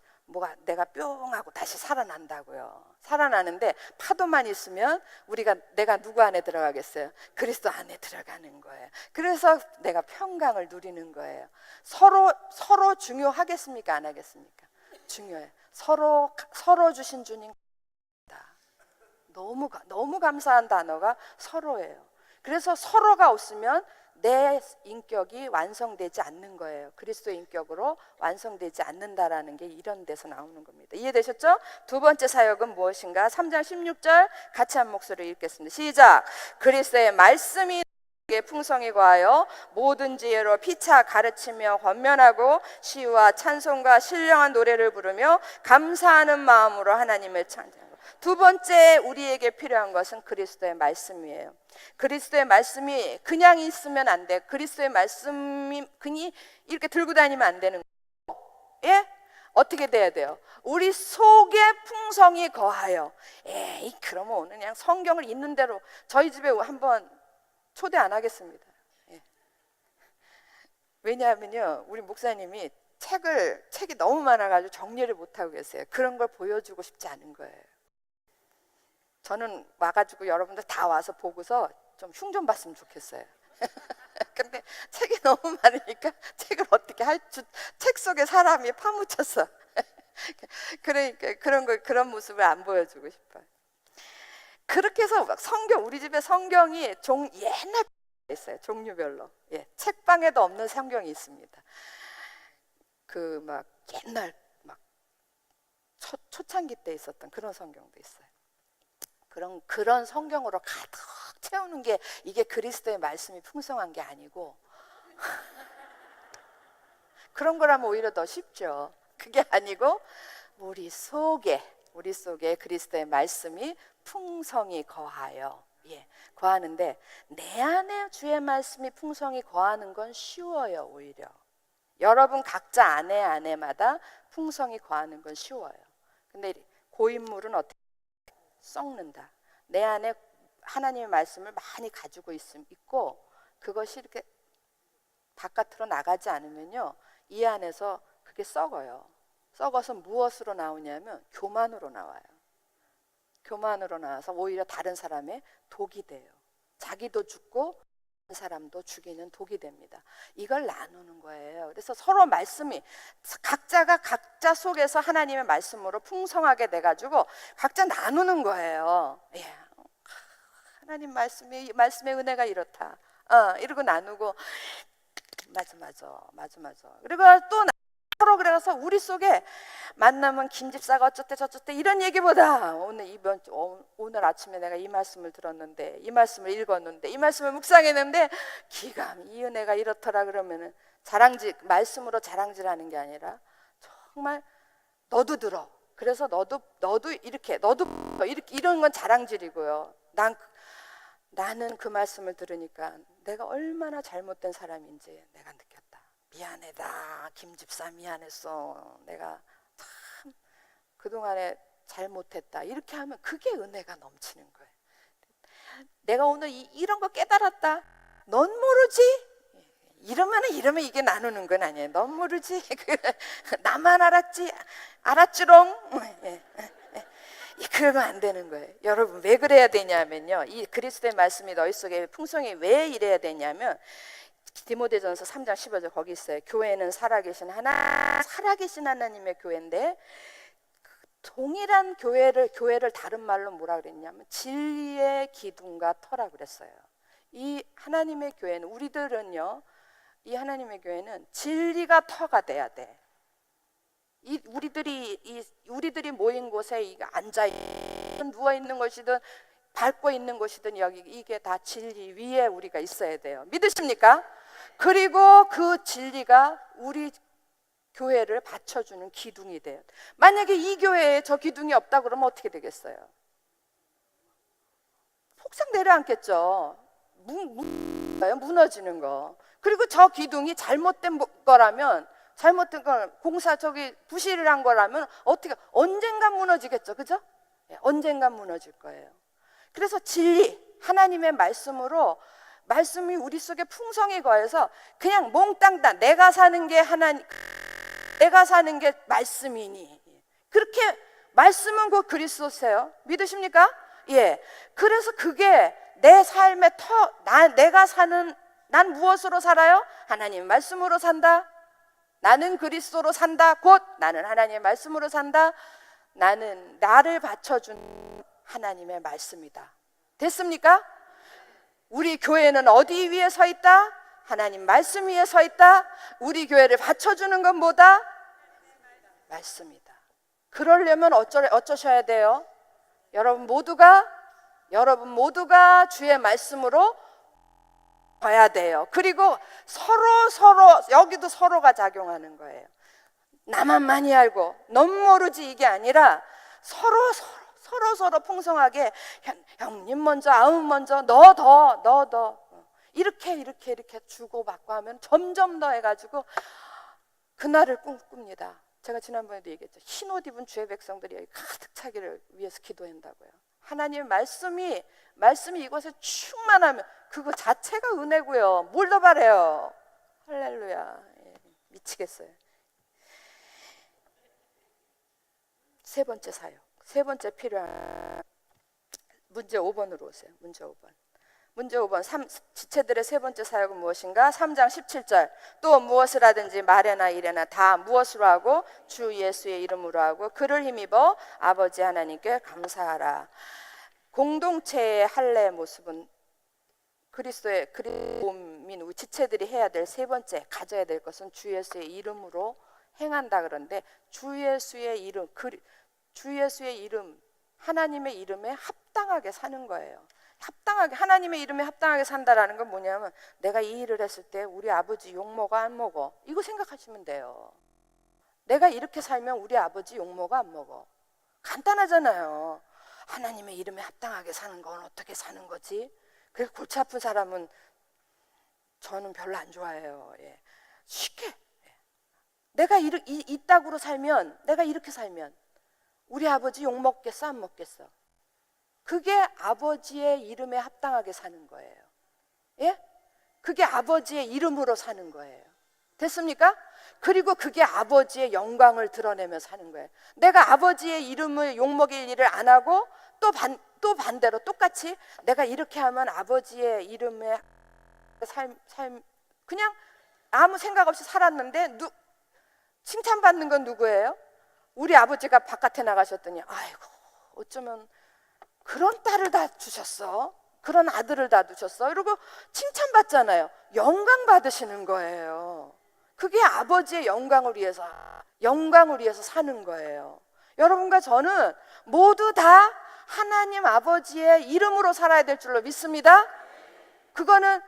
내가 뿅 하고 다시 살아난다고요. 살아나는데 파도만 있으면 내가 누구 안에 들어가겠어요? 그리스도 안에 들어가는 거예요. 그래서 내가 평강을 누리는 거예요. 서로 중요하겠습니까? 안 하겠습니까? 중요해요. 서로 주신 주님, 너무 감사한 단어가 서로예요. 그래서 서로가 없으면 내 인격이 완성되지 않는 거예요. 그리스도의 인격으로 완성되지 않는다라는 게 이런 데서 나오는 겁니다. 이해되셨죠? 2번째 사역은 무엇인가? 3장 16절 같이 한 목소리로 읽겠습니다. 시작! 그리스도의 말씀이 풍성히 거하여 모든 지혜로 피차 가르치며 권면하고 시와 찬송과 신령한 노래를 부르며 감사하는 마음으로 하나님을 찬양하고. 2번째 우리에게 필요한 것은 그리스도의 말씀이에요. 그리스도의 말씀이 그냥 있으면 안 돼. 그리스도의 말씀이 그냥 이렇게 들고 다니면 안 되는 거예요. 예? 어떻게 돼야 돼요? 우리 속에 풍성이 거하여. 그러면 오늘 그냥 성경을 있는 대로 저희 집에 한번 초대 안 하겠습니다. 예. 왜냐하면요, 우리 목사님이 책이 너무 많아가지고 정리를 못하고 계세요. 그런 걸 보여주고 싶지 않은 거예요. 저는 와가지고 여러분들 다 와서 보고서 좀 흉 좀 봤으면 좋겠어요. 근데 책이 너무 많으니까 책을 어떻게 책 속에 사람이 파묻혔어. 그러니까 그런 모습을 안 보여주고 싶어요. 그렇게 해서 우리 집에 성경이 옛날 있어요. 종류별로. 예, 책방에도 없는 성경이 있습니다. 옛날 초창기 때 있었던 그런 성경도 있어요. 그런 성경으로 가득 채우는 게 이게 그리스도의 말씀이 풍성한 게 아니고 그런 거라면 오히려 더 쉽죠. 그게 아니고 우리 속에 그리스도의 말씀이 풍성히 거하여. 예, 거하는데 내 안에 주의 말씀이 풍성히 거하는 건 쉬워요. 오히려 여러분 각자 안에마다 풍성히 거하는 건 쉬워요. 근데 고인물은 어떻게 썩는다. 내 안에 하나님의 말씀을 많이 가지고 있고 그것이 이렇게 바깥으로 나가지 않으면요, 이 안에서 그게 썩어요. 썩어서 무엇으로 나오냐면 교만으로 나와요. 교만으로 나와서 오히려 다른 사람의 독이 돼요. 자기도 죽고 다른 사람도 죽이는 독이 됩니다. 이걸 나누는 거예요. 그래서 서로 말씀이 각자가 각자 속에서 하나님의 말씀으로 풍성하게 돼가지고 각자 나누는 거예요. 예. 하나님 말씀의 은혜가 이렇다. 이러고 나누고 맞아. 그리고 또 서로 그래서 우리 속에 만나면 김집사가 어쩌대 저쩌대 이런 얘기보다 오늘 아침에 내가 이 말씀을 들었는데, 이 말씀을 읽었는데, 이 말씀을 묵상했는데 이 은혜가 이렇더라 그러면은 말씀으로 자랑질하는 게 아니라 정말 너도 들어. 그래서 너도 이렇게 이런 건 자랑질이고요. 나는 그 말씀을 들으니까 내가 얼마나 잘못된 사람인지 내가 느꼈다. 미안해다. 김집사 미안했어. 내가 참 그동안에 잘못했다. 이렇게 하면 그게 은혜가 넘치는 거예요. 내가 오늘 이런 거 깨달았다. 넌 모르지? 이러면 이게 나누는 건 아니에요. 넌 모르지? 나만 알았지롱? 그러면 안 되는 거예요. 여러분 왜 그래야 되냐면요, 이 그리스도의 말씀이 너희 속에 풍성히 왜 이래야 되냐면 디모데전서 3장 15절 거기 있어요. 교회는 살아계신 하나님의 교회인데 동일한 교회를 다른 말로 뭐라 그랬냐면 진리의 기둥과 터라 그랬어요. 이 하나님의 교회는 이 하나님의 교회는 진리가 터가 돼야 돼. 우리들이 모인 곳에 앉아 누워 있는 것이든 밟고 있는 곳이든 이게 다 진리 위에 우리가 있어야 돼요. 믿으십니까? 그리고 그 진리가 우리 교회를 받쳐주는 기둥이 돼요. 만약에 이 교회에 저 기둥이 없다 그러면 어떻게 되겠어요? 폭삭 내려앉겠죠. 무너지는 거. 그리고 저 기둥이 잘못된 거라면, 부실한 거라면 언젠간 무너지겠죠. 그죠? 언젠간 무너질 거예요. 그래서 진리, 하나님의 말씀이 우리 속에 풍성히 거해서 그냥 몽땅 다 내가 사는 게 말씀이니, 그렇게 말씀은 곧 그리스도세요. 믿으십니까? 예. 그래서 그게 내 삶의 난 무엇으로 살아요? 하나님 말씀으로 산다. 나는 그리스도로 산다. 곧 나는 하나님의 말씀으로 산다. 나는 나를 받쳐준 하나님의 말씀이다. 됐습니까? 우리 교회는 어디 위에 서 있다? 하나님 말씀 위에 서 있다. 우리 교회를 받쳐주는 건 뭐다? 말씀이다. 그러려면 어쩌셔야 돼요? 여러분 모두가 주의 말씀으로 봐야 돼요. 그리고 서로 여기도 서로가 작용하는 거예요. 나만 많이 알고 넌 모르지 이게 아니라 서로 풍성하게 형님 먼저, 아움 먼저, 너 더 이렇게 주고받고 하면 점점 더 해가지고 그날을 꿈꿉니다. 제가 지난번에도 얘기했죠. 흰 옷 입은 주의 백성들이 가득 차기를 위해서 기도한다고요. 하나님의 말씀이 이곳에 충만하면 그거 자체가 은혜고요. 뭘 더 바래요? 할렐루야. 미치겠어요. 세 번째 사역, 세 번째 필요한 문제 5번으로 오세요. 문제 5번 지체들의 세 번째 사역은 무엇인가? 3장 17절 또 무엇을 하든지 말에나 일에나 다 무엇으로 하고 주 예수의 이름으로 하고 그를 힘입어 아버지 하나님께 감사하라. 공동체의 할례의 모습은 그리스도의 몸인 지체들이 해야 될 세 번째 가져야 될 것은 주 예수의 이름으로 행한다. 그런데 주 예수의 이름 하나님의 이름에 합당하게 사는 거예요. 하나님의 이름에 합당하게 산다라는 건 뭐냐면 내가 이 일을 했을 때 우리 아버지 욕먹어 안 먹어? 이거 생각하시면 돼요. 내가 이렇게 살면 우리 아버지 욕먹어 안 먹어? 간단하잖아요. 하나님의 이름에 합당하게 사는 건 어떻게 사는 거지? 그래서 골치 아픈 사람은 저는 별로 안 좋아해요. 예. 쉽게 내가 이따구로 살면, 내가 이렇게 살면 우리 아버지 욕 먹겠어 안 먹겠어? 그게 아버지의 이름에 합당하게 사는 거예요. 예? 그게 아버지의 이름으로 사는 거예요. 됐습니까? 그리고 그게 아버지의 영광을 드러내며 사는 거예요. 내가 아버지의 이름을 욕먹일 일을 안 하고 또 반대로 똑같이 내가 이렇게 하면 아버지의 이름에 그냥 아무 생각 없이 살았는데 칭찬받는 건 누구예요? 우리 아버지가 바깥에 나가셨더니 아이고 어쩌면 그런 딸을 다 주셨어, 그런 아들을 다 주셨어 이러고 칭찬받잖아요. 영광 받으시는 거예요. 그게 아버지의 영광을 위해서 사는 거예요. 여러분과 저는 모두 다 하나님 아버지의 이름으로 살아야 될 줄로 믿습니다. 그거는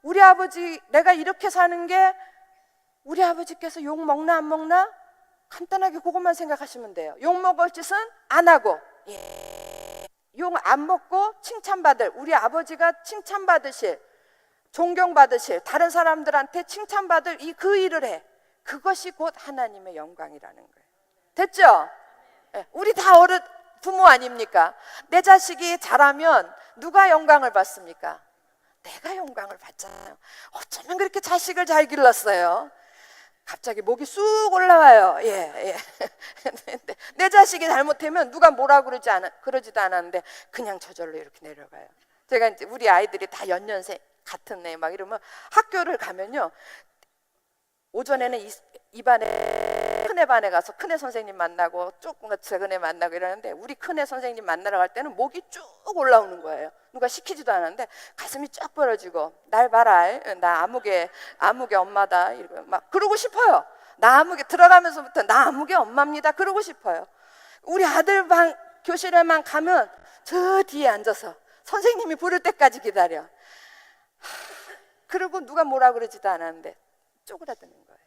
우리 아버지, 내가 이렇게 사는 게 우리 아버지께서 욕 먹나 안 먹나? 간단하게 그것만 생각하시면 돼요. 욕 먹을 짓은 안 하고, 욕 안 먹고 칭찬받을, 우리 아버지가 칭찬받으실, 존경받으실, 다른 사람들한테 칭찬받을 그 일을 해. 그것이 곧 하나님의 영광이라는 거예요. 됐죠? 우리 다 부모 아닙니까? 내 자식이 잘하면 누가 영광을 받습니까? 내가 영광을 받잖아요. 어쩌면 그렇게 자식을 잘 길렀어요. 갑자기 목이 쑥 올라와요. 예. 내 자식이 잘못하면 누가 뭐라 그러지도 않았는데 그냥 저절로 이렇게 내려가요. 제가 이제 우리 아이들이 다 연년생 같은 애 막 이러면 학교를 가면요, 오전에는 이 반에 큰애 반에 가서 큰애 선생님 만나고 조금 작은 애 만나고 이러는데 우리 큰애 선생님 만나러 갈 때는 목이 쭉 올라오는 거예요. 누가 시키지도 않았는데 가슴이 쫙 벌어지고 날 봐라, 나 아무개 엄마다 이러고 막 그러고 싶어요. 나 아무개 들어가면서부터 나 아무개 엄마입니다 그러고 싶어요. 우리 아들 방 교실에만 가면 저 뒤에 앉아서 선생님이 부를 때까지 기다려. 그리고 누가 뭐라 그러지도 않았는데 쪼그라드는 거예요.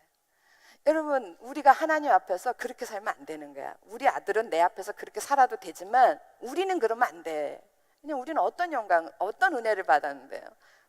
여러분, 우리가 하나님 앞에서 그렇게 살면 안 되는 거야. 우리 아들은 내 앞에서 그렇게 살아도 되지만 우리는 그러면 안 돼. 그냥 우리는 어떤 영광, 어떤 은혜를 받았는데요.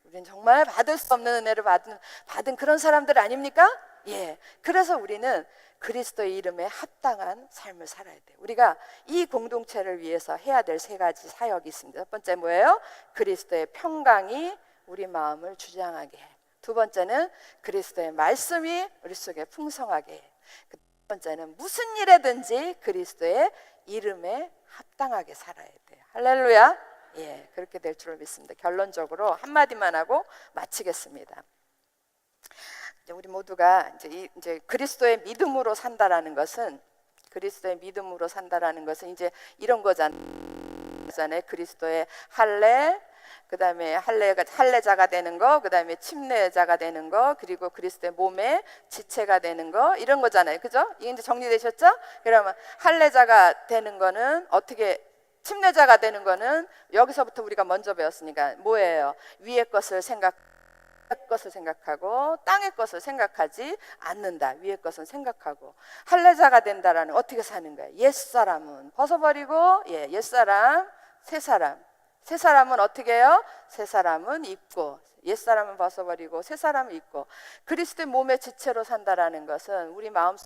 우리는 정말 받을 수 없는 은혜를 받은 그런 사람들 아닙니까? 예. 그래서 우리는 그리스도의 이름에 합당한 삶을 살아야 돼요. 우리가 이 공동체를 위해서 해야 될 3가지 사역이 있습니다. 첫 번째 뭐예요? 그리스도의 평강이 우리 마음을 주장하게 해. 두 번째는 그리스도의 말씀이 우리 속에 풍성하게 해. 두 번째는 무슨 일에든지 그리스도의 이름에 합당하게 살아야 돼요. 할렐루야. 예, 그렇게 될 줄을 믿습니다. 결론적으로 한마디만 하고 마치겠습니다. 우리 모두가 이제 그리스도의 믿음으로 산다라는 것은 이제 이런 거잖아요. 그리스도의 할례, 그 다음에 할례자가 되는 거, 그 다음에 침례자가 되는 거, 그리고 그리스도의 몸의 지체가 되는 거, 이런 거잖아요. 그죠? 이게 이제 정리되셨죠? 그러면 할례자가 되는 거는 침례자가 되는 거는 여기서부터 우리가 먼저 배웠으니까 뭐예요? 위의 것을 생각하고 땅의 것을 생각하지 않는다. 위의 것은 생각하고. 할례자가 된다라는 어떻게 사는 거예요? 옛사람은 벗어버리고, 옛사람, 새사람은 어떻게 해요? 새사람은 입고, 옛사람은 벗어버리고 새사람은 입고. 그리스도의 몸의 지체로 산다라는 것은 우리 마음을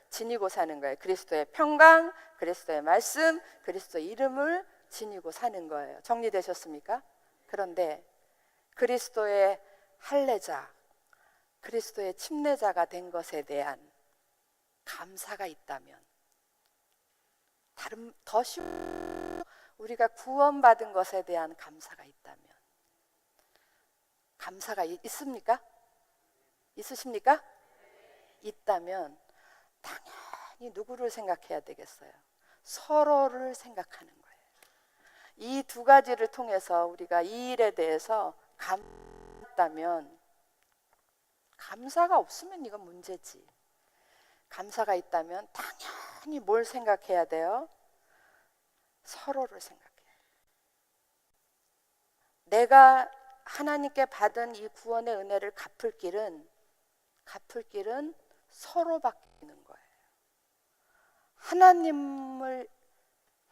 지니고 사는 거예요. 그리스도의 평강, 그리스도의 말씀, 그리스도의 이름을 지니고 사는 거예요. 정리되셨습니까? 그런데 그리스도의 할례자, 그리스도의 침례자가 된 것에 대한 감사가 있다면, 더 쉬운, 우리가 구원받은 것에 대한 감사가 있다면, 감사가 있습니까? 있으십니까? 있다면 당연히 누구를 생각해야 되겠어요? 서로를 생각하는 거예요. 이 2가지를 통해서 우리가 이 일에 대해서 감사했다면, 감사가 없으면 이건 문제지. 감사가 있다면 당연히 뭘 생각해야 돼요? 서로를 생각해요. 내가 하나님께 받은 이 구원의 은혜를 갚을 길은 서로밖에 없는 거예요. 하나님을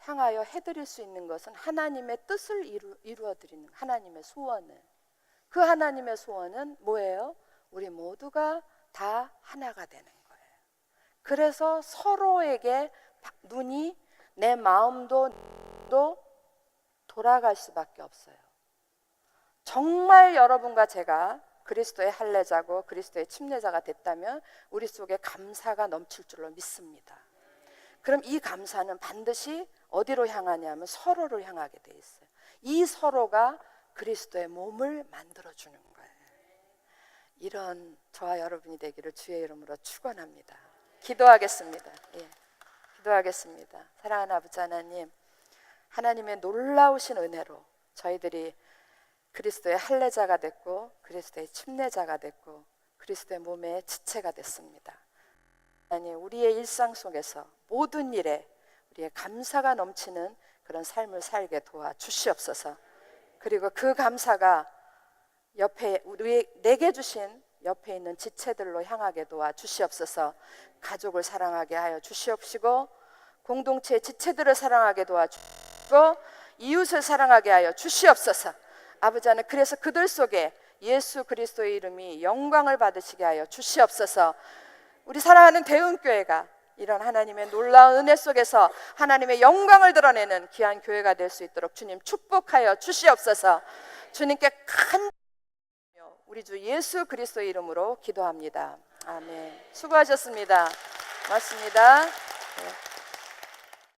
향하여 해드릴 수 있는 것은 하나님의 뜻을 이루어드리는 하나님의 소원을. 그 하나님의 소원은 뭐예요? 우리 모두가 다 하나가 되는 거예요. 그래서 서로에게 눈이, 내 마음도 돌아갈 수밖에 없어요. 정말 여러분과 제가 그리스도의 할례자고 그리스도의 침례자가 됐다면 우리 속에 감사가 넘칠 줄로 믿습니다. 그럼 이 감사는 반드시 어디로 향하냐면 서로를 향하게 돼 있어요. 이 서로가 그리스도의 몸을 만들어주는 거예요. 이런 저와 여러분이 되기를 주의 이름으로 축원합니다. 기도하겠습니다. 예, 기도하겠습니다. 사랑하는 아버지 하나님, 하나님의 놀라우신 은혜로 저희들이 그리스도의 할례자가 됐고 그리스도의 침례자가 됐고 그리스도의 몸의 지체가 됐습니다. 하나님, 우리의 일상 속에서 모든 일에 우리의 감사가 넘치는 그런 삶을 살게 도와주시옵소서. 그리고 그 감사가 내게 주신 옆에 있는 지체들로 향하게 도와주시옵소서. 가족을 사랑하게 하여 주시옵시고 공동체의 지체들을 사랑하게 도와주시고 이웃을 사랑하게 하여 주시옵소서. 아버지 하나님, 그래서 그들 속에 예수 그리스도의 이름이 영광을 받으시게 하여 주시옵소서. 우리 사랑하는 대흥교회가 이런 하나님의 놀라운 은혜 속에서 하나님의 영광을 드러내는 귀한 교회가 될 수 있도록 주님 축복하여 주시옵소서. 주님께 큰 우리 주 예수 그리스도의 이름으로 기도합니다. 아멘. 수고하셨습니다. 고맙습니다. 네.